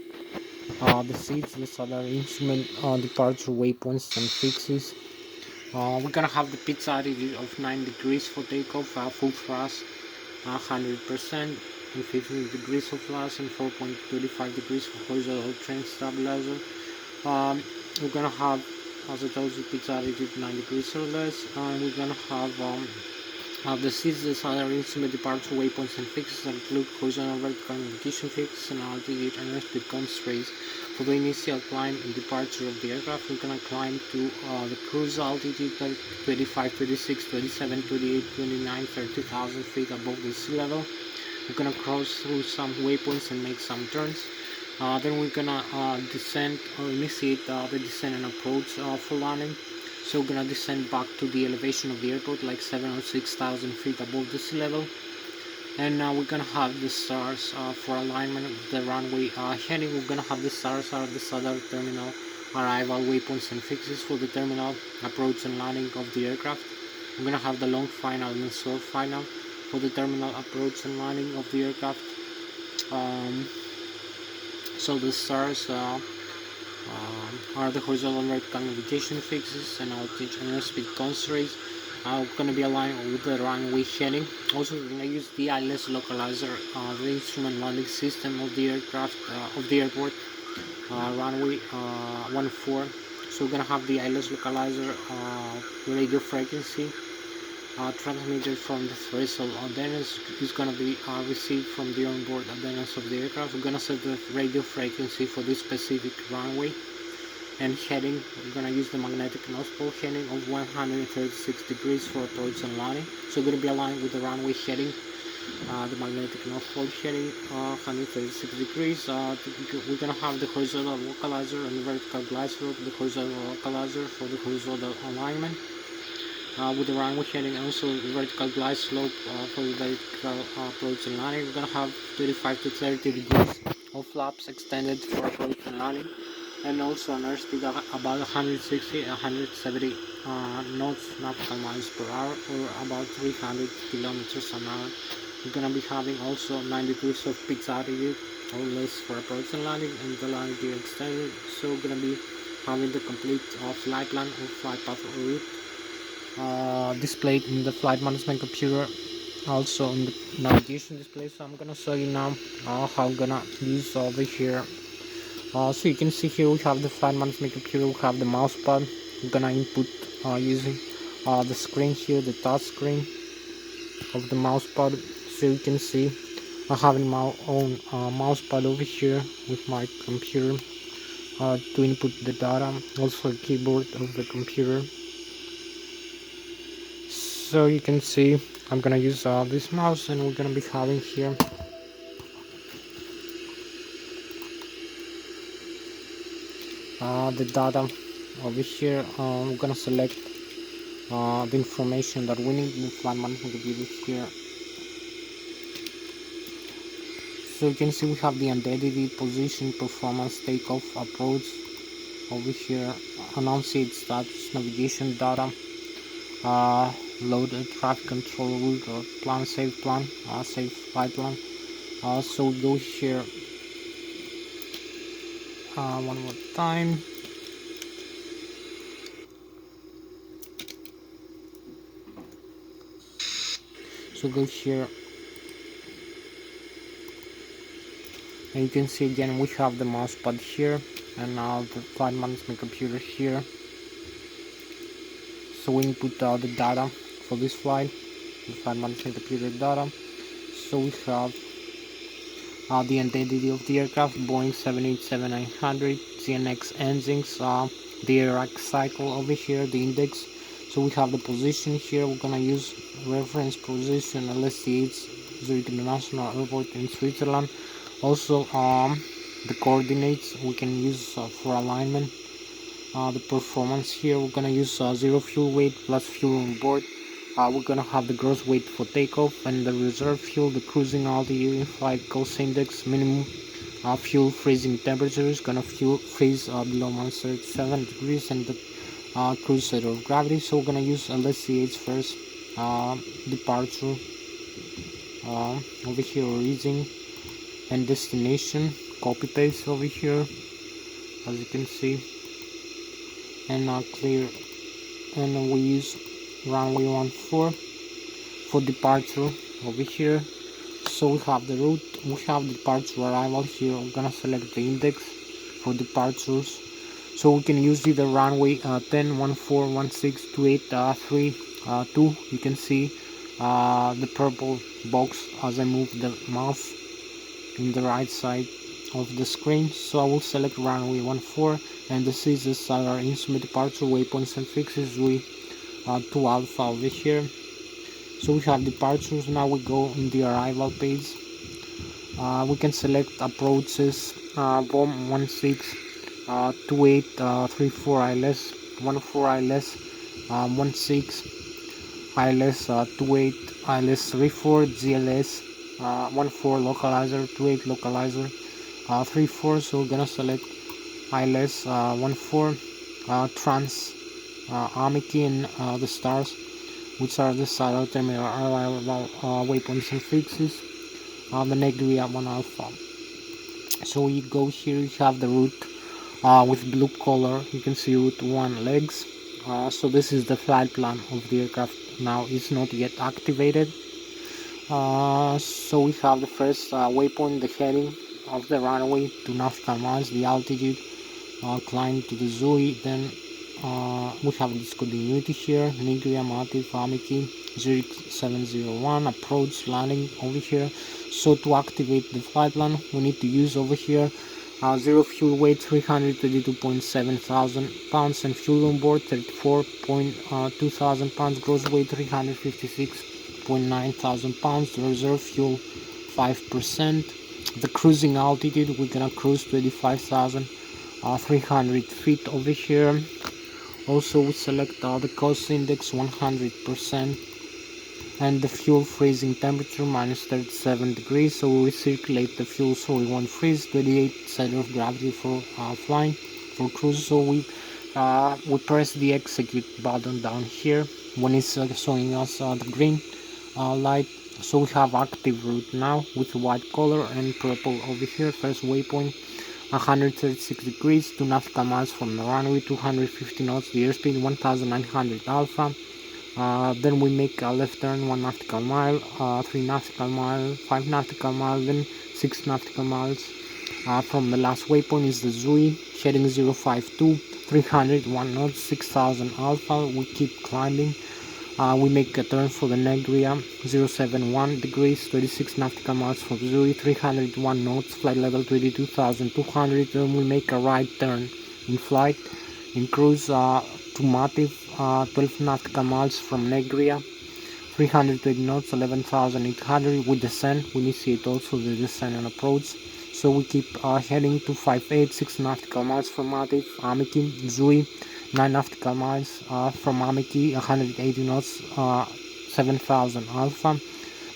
the seats, the other instrument, departure waypoints and fixes. We're gonna have the pitch attitude of 9 degrees for takeoff, full thrust 100%, and 15 degrees of thrust and 4.35 degrees for horizontal train stabilizer. We're gonna have, as I told you, pitch attitude 9 degrees or less, and we're gonna have the seats, the other instrument, departure waypoints and fixes that include horizontal vertical navigation fixes and altitude and airspeed constraints. For the initial climb and departure of the aircraft, we're gonna climb to the cruise altitude 25, 26, 27, 28, 29, 30,000 feet above the sea level. We're gonna cross through some waypoints and make some turns. Then we're gonna descend or initiate the descent and approach for landing. So we're gonna descend back to the elevation of the airport, like 7 or 6,000 feet above the sea level. And now we're gonna have the stars for alignment of the runway heading. We're gonna have the stars are the southern terminal arrival waypoints and fixes for the terminal approach and landing of the aircraft. We're gonna have the long final and the short final for the terminal approach and landing of the aircraft. So the stars are the horizontal vertical navigation fixes and altitude and airspeed constraints. We're going to be aligned with the runway heading. Also, we're going to use the Lszh localizer, the instrument landing system of the aircraft, of the airport, runway 14. So we're going to have the Lszh localizer radio frequency transmitted from the threshold antennas is going to be received from the onboard antennas of the aircraft. We're going to set the radio frequency for this specific runway. And heading, we're going to use the magnetic north pole heading of 136 degrees for approach and landing. So we're going to be aligned with the runway heading, the magnetic north pole heading 136 degrees. We're going to have the horizontal localizer and the vertical glide slope, the horizontal localizer for the horizontal alignment. With the runway heading, also the vertical glide slope for the vertical approach and landing. We're going to have 35 to 30 degrees of flaps extended for approach and landing, and also an airspeed of about 160 170 knots nautical miles per hour, or about 300 kilometers an hour. We're going to be having also 9 degrees of pitch attitude or less for approach and landing, and the landing gear extended. So we're going to be having the complete flight plan or flight path or route displayed in the flight management computer, also in the navigation display. So I'm gonna show you now how I'm gonna use over here. So you can see here we have the flight management computer, we have the mouse pad. I'm gonna input using the screen here, the touch screen of the mouse pad. So you can see I have my own mouse pad over here with my computer to input the data, also a keyboard of the computer. So you can see I'm gonna use this mouse, and we're gonna be having here the data over here. We're gonna select the information that we need in the flight management computer here. So you can see we have the identity, position, performance, takeoff, approach over here, annunciate status, navigation data, load a traffic control route or plan, save flight plan. So we go here one more time. So go here, and you can see again we have the mouse pad here, and now the flight management computer here. So we input the data for this flight, the flight management computer data. So we have the identity of the aircraft, Boeing 787-900, GNX engines, the Iraq cycle over here, the index. So we have the position here. We're gonna use reference position Lszh Zurich International Airport in Switzerland. Also the coordinates we can use for alignment. The performance here, we're gonna use 0 fuel weight plus fuel on board. We're gonna have the gross weight for takeoff, and the reserve fuel, the cruising altitude, flight cost index minimum, fuel freezing temperature is gonna freeze below -37 degrees, and the cruise center of gravity. So we're gonna use Lszh first. Departure over here, origin and destination, copy paste over here, as you can see, and clear. And we use runway 14 for departure over here. So we have the route, we have departure arrival here. We're gonna select the index for departures, so we can use either runway 10, 14, 16, 28, 3, 2. You can see the purple box as I move the mouse in the right side of the screen. So I will select runway 14, and this is our instrument departure waypoints and fixes. We 2 alpha over here. So we have departures. Now we go in the arrival page. We can select approaches, BOM 16, 2834 ILS, 14 ILS, 16 ILS, 28 ILS 34 GLS, 14 localizer, 28 localizer, 34. So we're gonna select ILS 14, trans Amity and the stars, which are the side terminal arrival waypoints and fixes. The Negria 1 alpha. So you go here, you have the route with blue color. You can see route 1 legs. So this is the flight plan of the aircraft. Now it's not yet activated. So we have the first waypoint, the heading of the runway, 2 nautical miles, the altitude, climb to the Zui. Then we have discontinuity here, Nigria, Matif, Amity, Zurich 701, approach, landing over here. So to activate the flight plan, we need to use over here 0 fuel weight, 332.7 thousand pounds, and fuel on board 34.2 thousand pounds, gross weight 356.9 thousand pounds, the reserve fuel 5%. The cruising altitude, we're gonna cruise 25,300 feet over here. Also we select the cost index 100%, and the fuel freezing temperature -37 degrees. So we recirculate the fuel so we won't freeze. 28 center of gravity for flying, for cruise. So we press the execute button down here when it's showing us the green light. So we have active route now with white color and purple over here. First waypoint 136 degrees, 2 nautical miles from the runway, 250 knots, the airspeed 1900 alpha. Then we make a left turn 1 nautical mile, 3 nautical mile, 5 nautical mile, then 6 nautical miles. From the last waypoint is the Zui, heading 052, 301 knots, 6000 alpha. We keep climbing. We make a turn for the Negria, 071 degrees, 26 nautical miles from Zurich, 301 knots, flight level 22,200. Then we make a right turn in flight, in cruise to Matif, 12 nautical miles from Negria, 320 knots, 11,800. We descend, we initiate also the descent and approach. So we keep heading to 58, 6 nautical miles from Matif, Amity, Zui, 9 nautical miles from Amity, 180 knots, 7,000 alpha.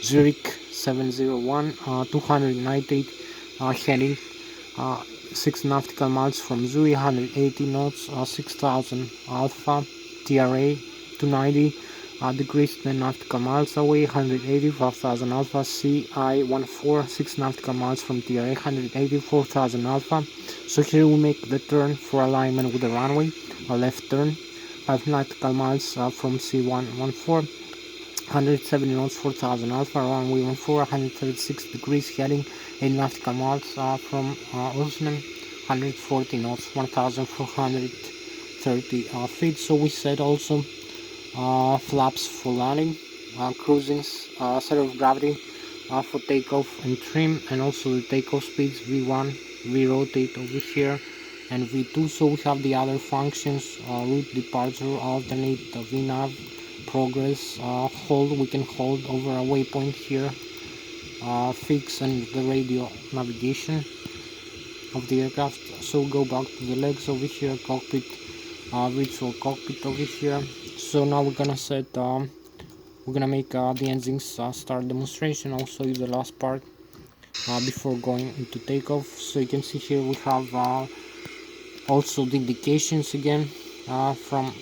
Zurich 701, 298 heading 6 nautical miles from Zurich, 180 knots, 6,000 alpha. TRA 290 degrees, 10 nautical miles away, 180, 5,000 alpha. CI14, 6 nautical miles from TRA, 180, 4,000 alpha. So here we make the turn for alignment with the runway, a left turn, 5 nautical miles from C114, 170 knots, 4,000 alpha, runway 14, 136 degrees, heading 8 nautical miles from Ilsloc, 140 knots, 1,430 feet. So we set also flaps for landing, cruising, center of gravity for takeoff and trim, and also the takeoff speeds V1, V rotate over here, and V2. So we have the other functions, route, departure, alternate, VNAV, progress, hold. We can hold over a waypoint here, fix, and the radio navigation of the aircraft. So go back to the legs over here, cockpit, virtual cockpit over here. So now we're gonna set we're gonna make the engines start demonstration. I'll show you the last part. before going into takeoff. So you can see here we have also the indications again from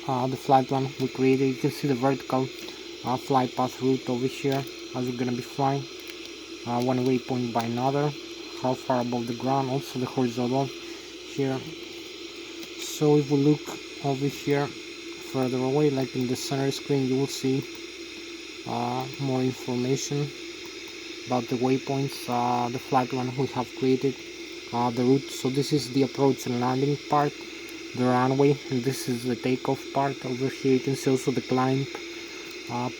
the flight plan we created. You can see the vertical flight path route over here as we're gonna be flying one waypoint by another, how far above the ground, also the horizontal here. So if we look over here further away, like in the center screen, you will see more information about the waypoints, the flight plan we have created, the route. So this is the approach and landing part, the runway, and this is the takeoff part. Over here you can see also the climb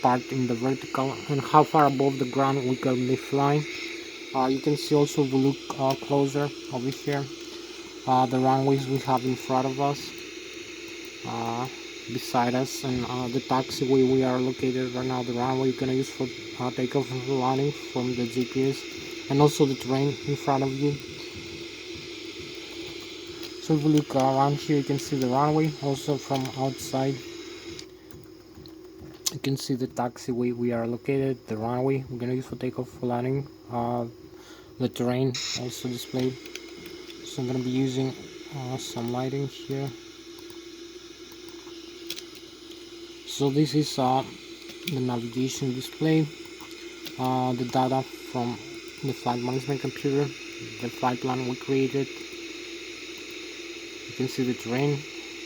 part in the vertical and how far above the ground we can be flying. You can see also, if we look closer over here, the runways we have in front of us, beside us, and the taxiway we are located right now, the runway you're gonna use for takeoff and landing from the GPS, and also the terrain in front of you. So if we look around here, you can see the runway. Also from outside, you can see the taxiway we are located, the runway we're gonna use for takeoff, for landing, the terrain also displayed. So I'm gonna be using some lighting here. So this is the navigation display, the data from the flight management computer, the flight plan we created. You can see the terrain.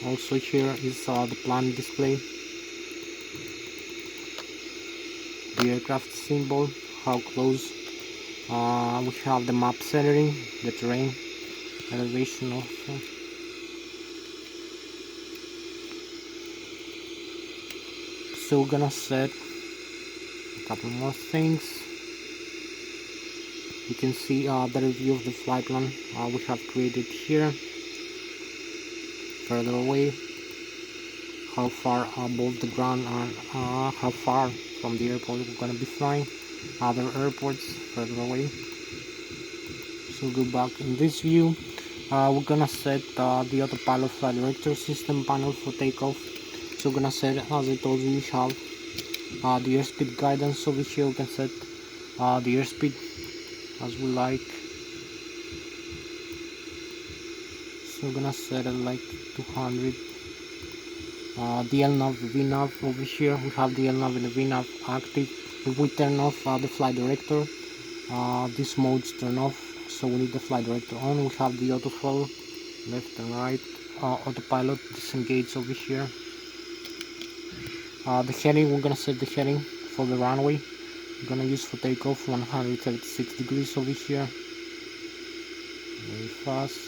Also here is the plan display, the aircraft symbol, how close. We have the map centering, the terrain, elevation also. So we're gonna set a couple more things. You can see the review of the flight plan we have created here. Further away, how far above the ground and how far from the airport we're gonna be flying. Other airports further away. So go back in this view. We're gonna set the autopilot flight director system panel for takeoff. So we're gonna set, as I told you, we have the airspeed guidance over here. We can set the airspeed as we like. So we're gonna set it like 200. The LNAV, VNAV over here, we have the LNAV and the VNAV active. If we turn off the flight director, these modes turn off, so we need the flight director on. We have the autofollow, left and right, autopilot disengage over here. The heading, we're gonna set the heading for the runway. We're gonna use for takeoff 136 degrees over here. Very fast.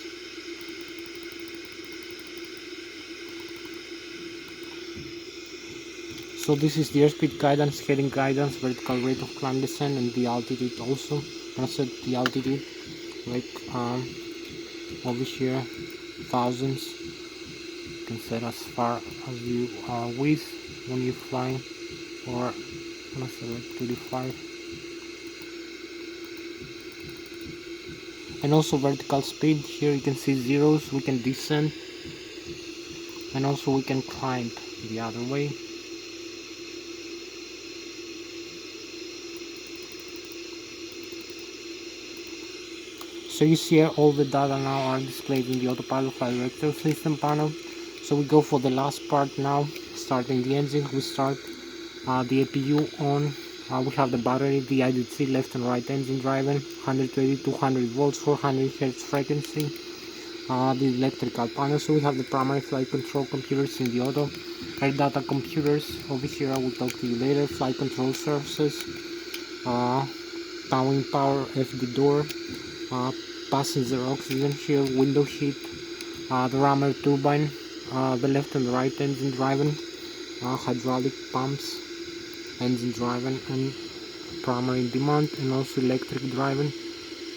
So this is the airspeed guidance, heading guidance, vertical rate of climb descent, and the altitude also. I'm gonna set the altitude like over here, thousands. You can set as far as you wish when you're flying, or I'm gonna set like 35. And also vertical speed. Here you can see zeros. We can descend, and also we can climb the other way. So you see all the data now are displayed in the autopilot flight director system panel. So we go for the last part now, starting the engine. We start the APU on. We have the battery, the IDC left and right engine driving, 120, 200 volts, 400 Hz frequency, the electrical panel. So we have the primary flight control computers in the auto, air data computers over here. I will talk to you later. Flight control surfaces, towing power, FD door, passenger oxygen here, window heat, the rammer turbine, the left and right engine driving, hydraulic pumps, engine driving, and primary demand, and also electric driving.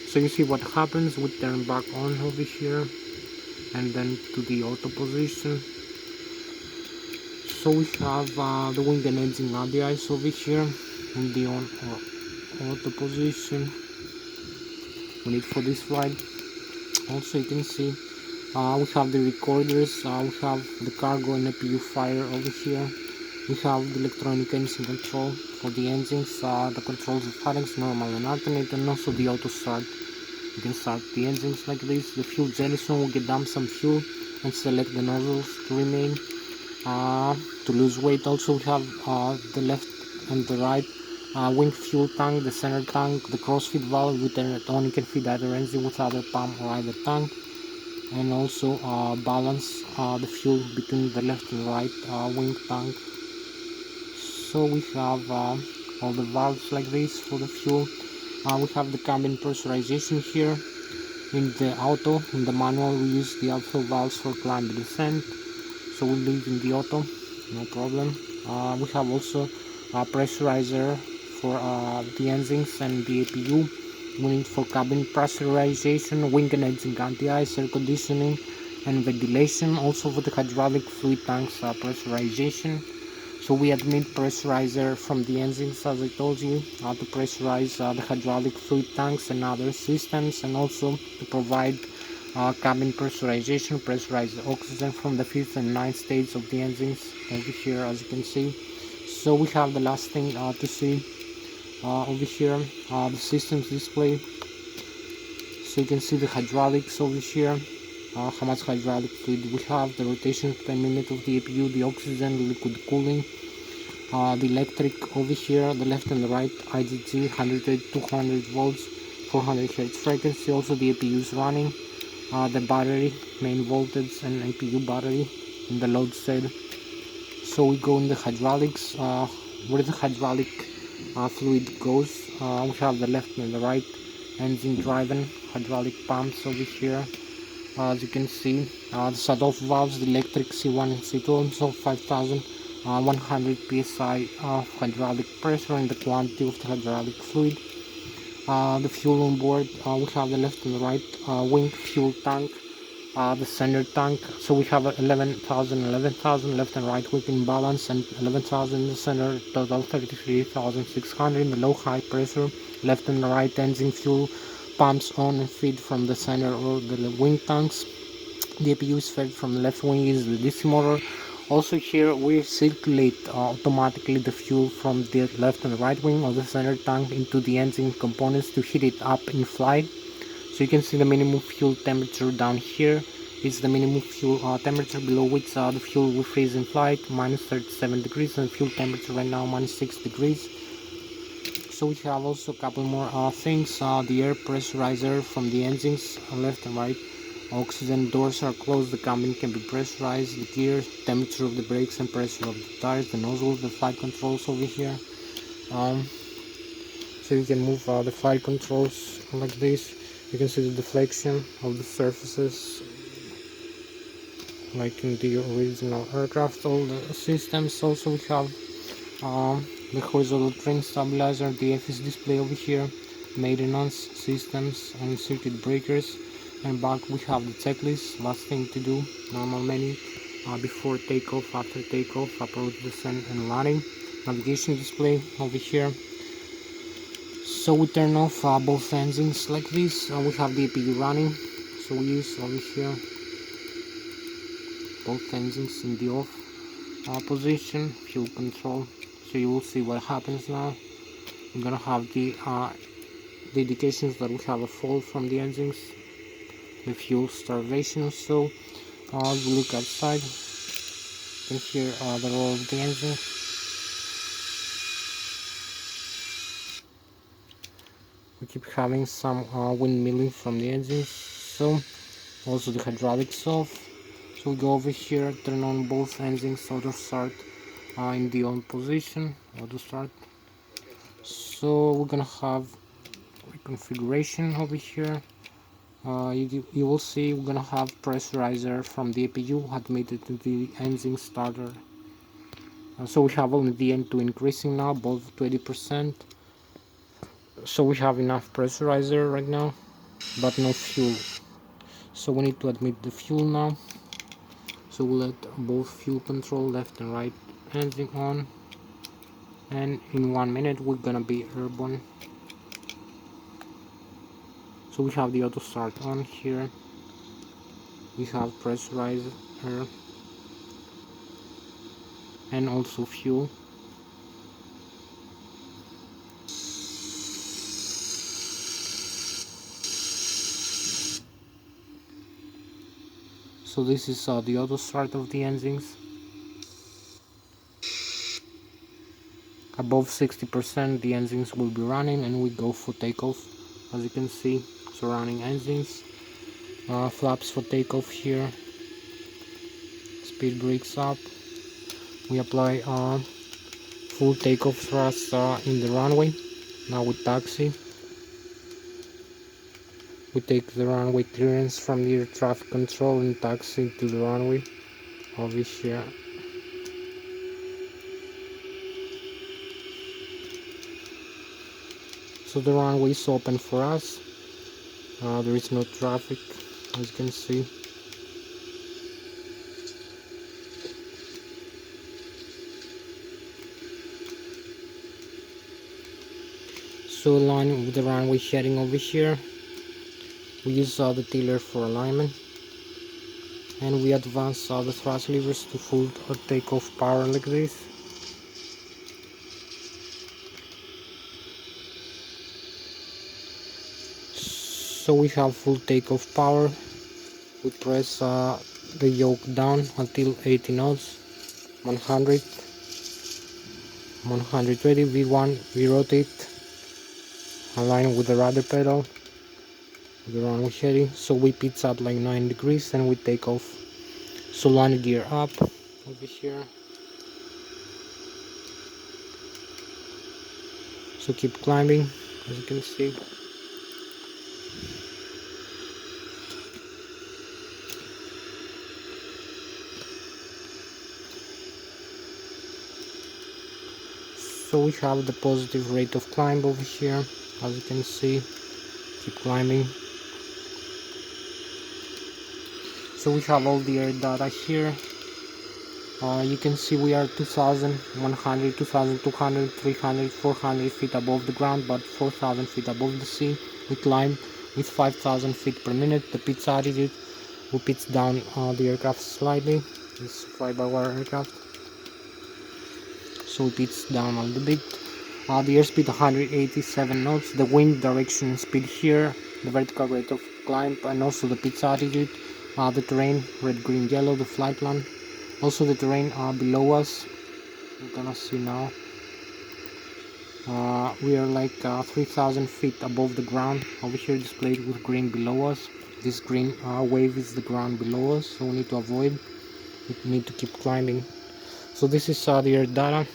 So you see what happens. We turn back on over here, and then to the auto position. So we have the wing and engine ADIs over here in the on or auto position we need for this flight. Also you can see we have the recorders, we have the cargo and APU fire over here, We have the electronic engine control for the engines, the controls of headings, normal and alternate, and also the auto start. You can start the engines like this. The fuel jettison, we can dump some fuel and select the nozzles to remain. To lose weight, also we have the left and the right wing fuel tank, the center tank, the crossfeed valve. We turn it on, you can feed either engine with either pump or either tank, and also balance the fuel between the left and right wing tank. So we have all the valves like this for the fuel. We have the cabin pressurization here. In the auto, in the manual, we use the outflow valves for climb and descent, so we leave in the auto, no problem. We have also a pressurizer for the engines and the APU. We need for cabin pressurization, wing and engine anti-ice, air conditioning and ventilation, also for the hydraulic fluid tanks pressurization. So we admit pressurizer from the engines, as I told you, to pressurize the hydraulic fluid tanks and other systems, and also to provide cabin pressurization, pressurize the oxygen from the 5th and 9th stage of the engines over here, as you can see. So we have the last thing to see over here, the systems display. So you can see the hydraulics over here, how much hydraulic fluid we have, the rotation per minute of the APU, the oxygen, the liquid cooling, the electric over here, the left and the right, IGG 100 200 volts, 400 Hz frequency. Also the APU is running, the battery, main voltage and APU battery in the load cell. So we go in the hydraulics, where the hydraulic fluid goes. We have the left and the right engine driven hydraulic pumps over here. As you can see, the shut-off valves, the electric C1 and C2, also 5100 psi of hydraulic pressure and the quantity of the hydraulic fluid. The fuel on board, we have the left and the right wing fuel tank, the center tank. So we have 11,000 left and right wing in balance, and 11,000 in the center, total 33,600 in the low high pressure. Left and right engine fuel pumps on and feed from the center or the wing tanks. The APU is fed from the left wing is the DC motor. Also here we circulate automatically the fuel from the left and right wing of the center tank into the engine components to heat it up in flight. So you can see the minimum fuel temperature down here. It's the minimum fuel temperature below which the fuel will freeze in flight, minus 37 degrees, and fuel temperature right now minus 6 degrees. So we have also a couple more things, the air pressurizer from the engines, left and right, oxygen doors are closed, the cabin can be pressurized, the gear, temperature of the brakes and pressure of the tires, the nozzles, the flight controls over here. So you can move the flight controls like this. You can see the deflection of the surfaces like in the original aircraft. All the systems. Also we have the horizontal trim stabilizer, the FS display over here, maintenance systems and circuit breakers, and back we have the checklist, last thing to do, normal menu, before takeoff, after takeoff, approach, descent and landing, navigation display over here. So we turn off both engines like this, we have the APU running, so we use over here both engines in the off position, fuel control. So you will see what happens now. We're gonna have the indications that we have a fall from the engines, the fuel starvation. So we look outside, you can hear the roar of the engine. We keep having some windmilling from the engines. So also the hydraulics off. So we go over here, turn on both engines, auto start in the on position, auto start. So we're gonna have configuration over here. You will see we're gonna have pressurizer from the APU admitted to the engine starter. So we have only the N2 increasing now, both 20%. So we have enough pressurizer right now, but no fuel. So we need to admit the fuel now. So we'll let both fuel control left and right engine on, and in 1 minute we're gonna be airborne. So we have the auto start on here, we have pressurized air, and also fuel. So this is the auto start of the engines. Above 60% the engines will be running and we go for takeoff. As you can see, surrounding engines, flaps for takeoff here, speed brakes up. We apply full takeoff thrust in the runway. Now we taxi. We take the runway clearance from the air traffic control and taxi to the runway over here. So the runway is open for us. There is no traffic, as you can see. So align with the runway heading over here. We use the tiller for alignment, and we advance the thrust levers to full takeoff power like this. So we have full takeoff power. We press the yoke down until 80 knots, 100, 120, V1, we rotate, align with the rudder pedal, the runway heading. So we pitch up like 9 degrees and we take off. So landing gear up over here. So keep climbing, as you can see. So we have the positive rate of climb over here, as you can see. Keep climbing. So we have all the air data here. You can see we are 2100, 2200, 300, 400 feet above the ground, but 4000 feet above the sea. We climb with 5000 feet per minute. The pitch altitude, we pitch down the aircraft slightly. It's fly-by-wire aircraft. So we pitch down a little bit. The airspeed 187 knots. The wind direction speed here, the vertical rate of climb, and also the pitch altitude. The terrain, red, green, yellow, the flight plan. Also the terrain below us, you're gonna see now. We are like 3000 feet above the ground. Over here displayed with green below us. This green wave is the ground below us, so we need to avoid. We need to keep climbing. So this is the air data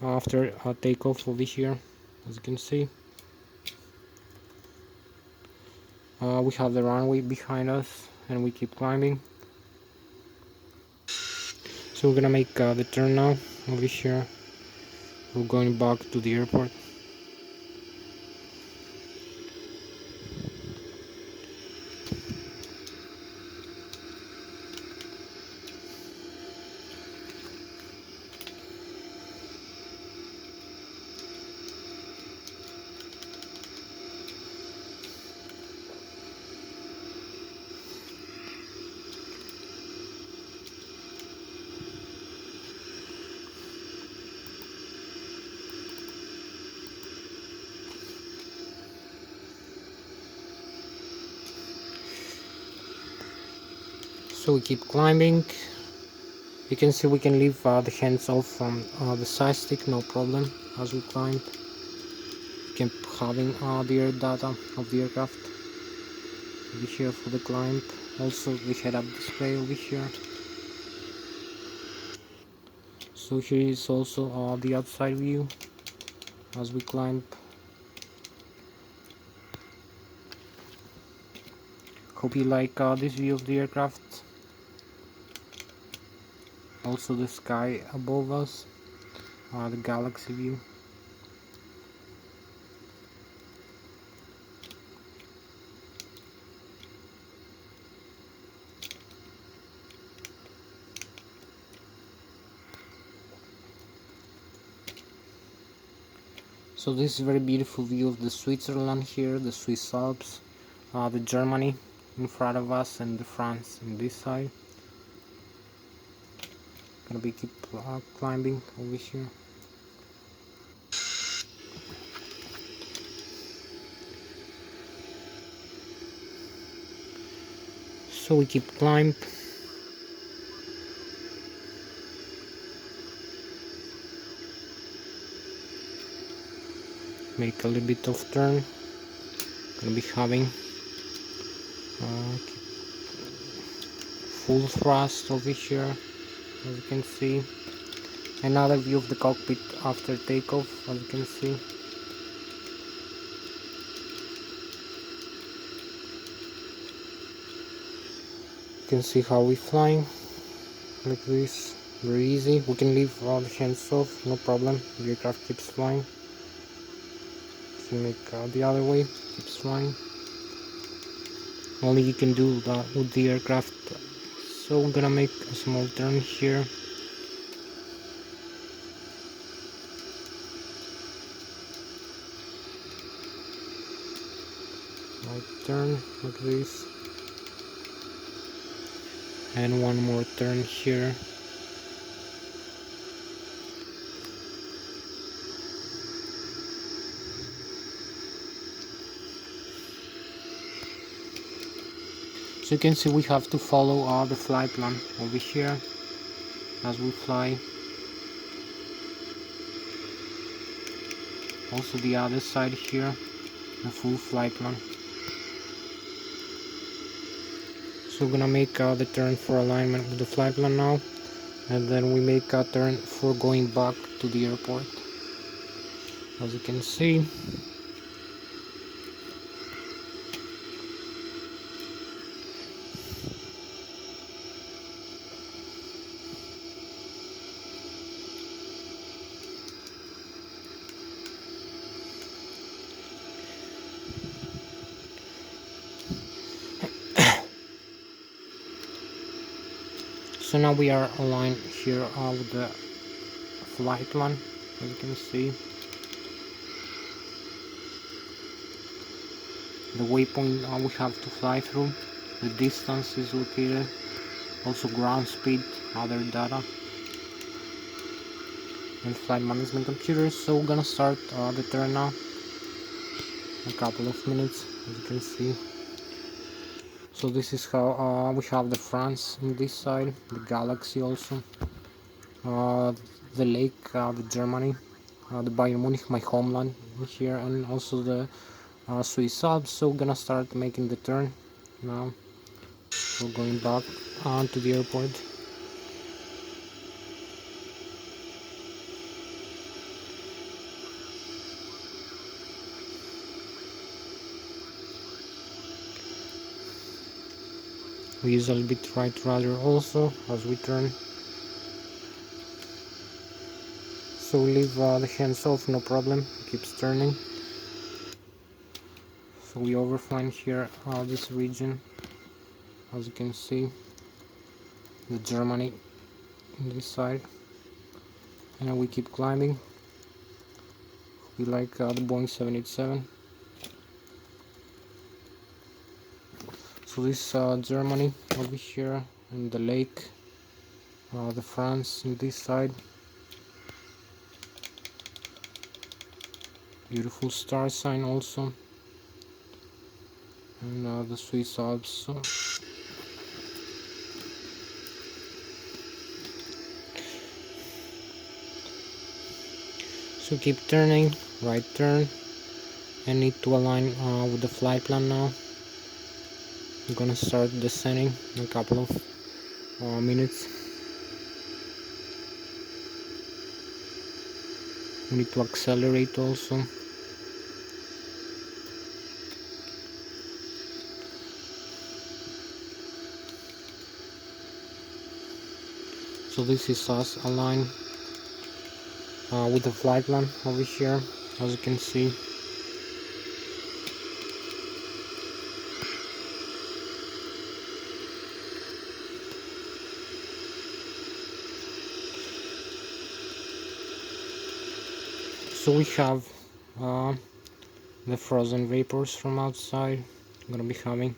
after takeoff over here, as you can see. We have the runway behind us and we keep climbing. So we're gonna make the turn now over here. We're going back to the airport. So we keep climbing. You can see we can leave the hands off from the side stick, no problem, as we climb. We keep having the air data of the aircraft over here for the climb. Also the head-up display over here. So here is also the outside view as we climb. Hope you like this view of the aircraft. Also the sky above us, the galaxy view. So this is a very beautiful view of the Switzerland here, the Swiss Alps, the Germany in front of us and the France in this side. gonna be keep climbing over here. So we keep climb. Make a little bit of turn. Gonna be having full thrust over here, as you can see. Another view of the cockpit after takeoff, as you can see. You can see how we flying like this, very easy. We can leave all the hands off, no problem. The aircraft keeps flying. If you make the other way, keeps flying. Only you can do that with the aircraft. So I'm gonna make a small turn here. Right turn like this. And one more turn here. So you can see we have to follow the flight plan over here as we fly. Also the other side here, the full flight plan. So we're gonna make the turn for alignment with the flight plan now, and then we make a turn for going back to the airport. As you can see, so now we are aligned here with the flight plan, as you can see. The waypoint we have to fly through, the distance is located, also ground speed, other data, and flight management computer. So we're gonna start the turn now. A couple of minutes, as you can see. So this is how we have the France on this side, the Galaxy also, the lake, the Germany, the Bayern Munich, my homeland here, and also the Swiss Alps. So we're gonna start making the turn now. We're going back to the airport. We use a little bit right rudder also as we turn. So we leave the hands off, no problem, it keeps turning. So we overflying here this region, as you can see, the Germany on this side, and we keep climbing. We like the Boeing 787. So this Germany over here, and the lake, the France on this side. Beautiful star sign also, and the Swiss Alps. So keep turning, right turn, and need to align with the flight plan now. I'm gonna start descending in a couple of minutes. We need to accelerate also. So this is us aligned with the flight plan over here, as you can see. So we have the frozen vapors from outside. I'm gonna be having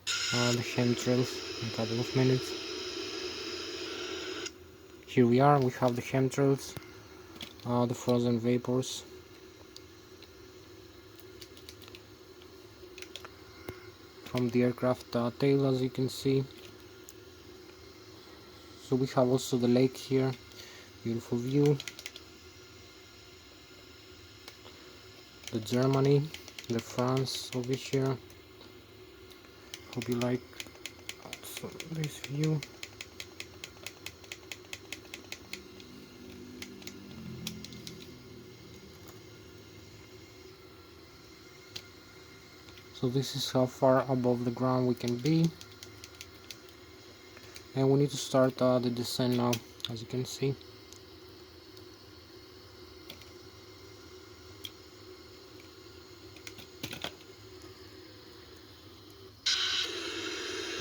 the chemtrails in a couple of minutes. Here we are, we have the chemtrails, the frozen vapors. From the aircraft tail, as you can see. So we have also the lake here, beautiful view. The Germany, the France over here. Hope you like also this view. So this is how far above the ground we can be, and we need to start the descent now, as you can see.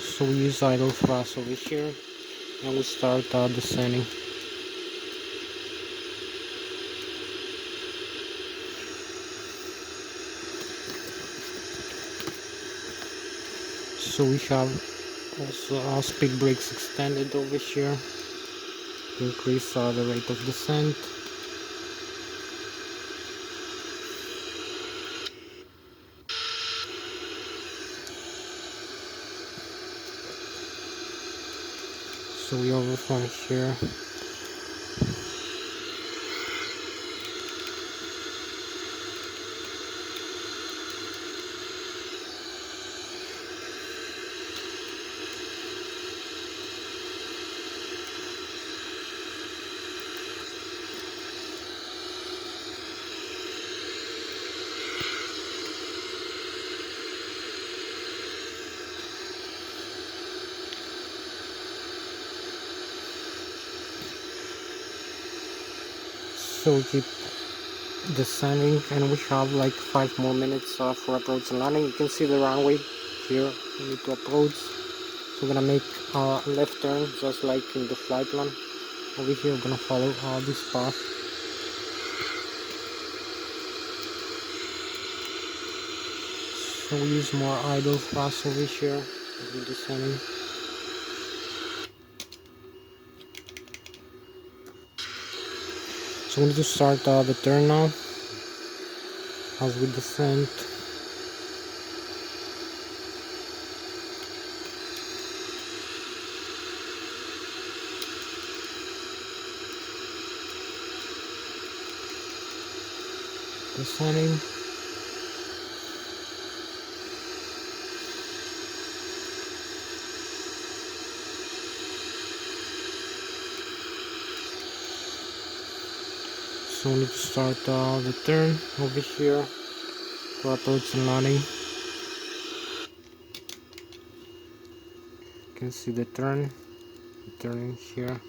So we use idle thrust over here, and we start descending. So we have also our speed brakes extended over here to increase the rate of descent. So we overfly here. So we keep descending, and we have like 5 more minutes for approach and landing. You can see the runway here. We need to approach. So we're gonna make a left turn, just like in the flight plan. Over here, we're gonna follow this path. So we use more idle thrust over here as we're descending. So we need to start the turn now as we descend. Descending. So we need to start the turn over here for approach and landing. You can see the turning here.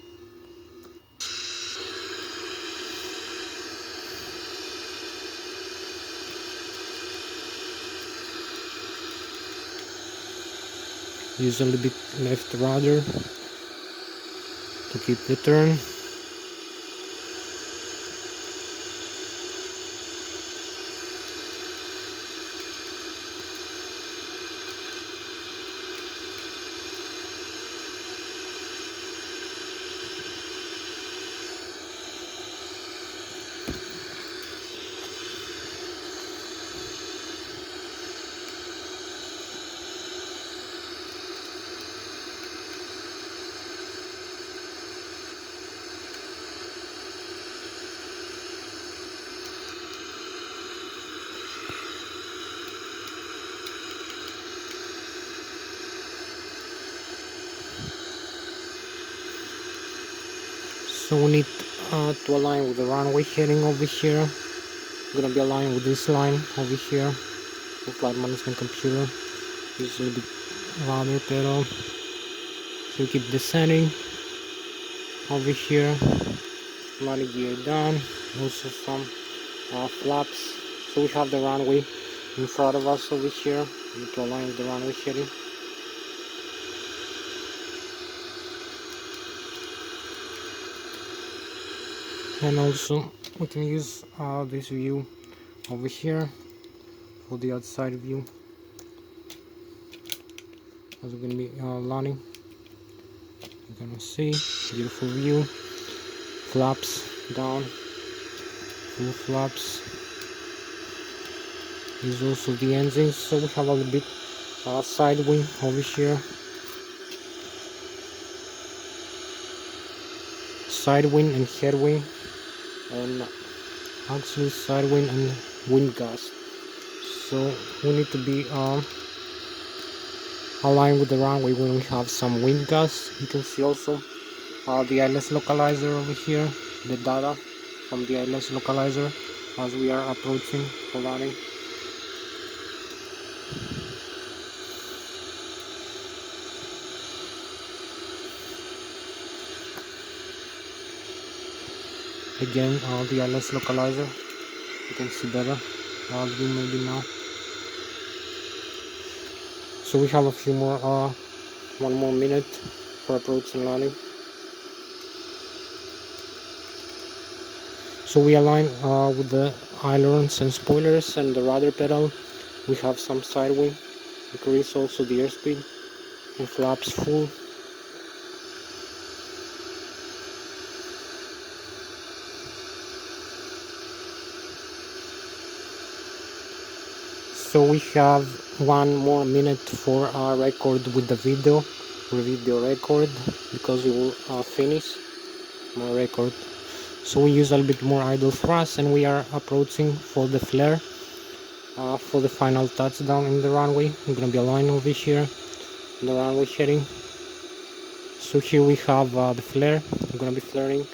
Use a little bit left rudder to keep the turn. So we need to align with the runway heading over here. We're gonna be aligned with this line over here. The flight management computer. Use a little bit rudder pedal. So we keep descending over here. Landing gear down. Also some flaps. So we have the runway in front of us over here. We need to align with the runway heading. And also we can use this view over here for the outside view as we're gonna be landing. You're gonna see beautiful view. flaps down, full flaps. Is also the engines, so we have a little bit side wing over here, side wing and head wing, and actually side wing and wind gust. So we need to be aligned with the runway when we have some wind gusts. You can see also the Lszh localizer over here, the data from the Lszh localizer as we are approaching for landing. Again, the Lszh localizer, you can see better, maybe now. So we have a few more, 1 more minute for approach and landing. So we align with the ailerons and spoilers and the rudder pedal. We have some side wing, increase also the airspeed, and flaps full. So we have 1 more minute for our record with the video record, because we will finish my record. So we use a little bit more idle thrust, and we are approaching for the flare for the final touchdown in the runway. We're gonna be aligned over here in the runway heading. So here we have the flare. We're gonna be flaring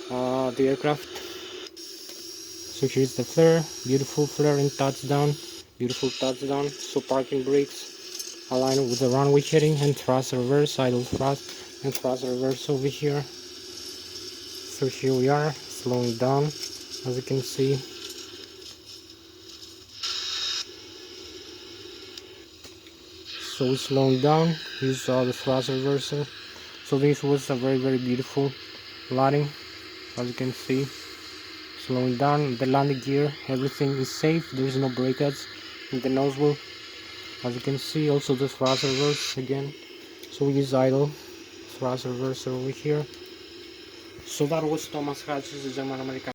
the aircraft. So here's the flare, beautiful flare in touchdown, beautiful touchdown. So parking brakes align with the runway heading, and thrust reverse, idle thrust and thrust reverse over here. So here we are, slowing down, as you can see. So we're slowing down, use the thrust reversal. So this was a very beautiful landing, as you can see. Slowing down, the landing gear, everything is safe, there is no breakage in the nose wheel, as you can see. Also the thrust reverse again, so we use idle thrust reverser over here. So that was Thomas Hatsios, the German American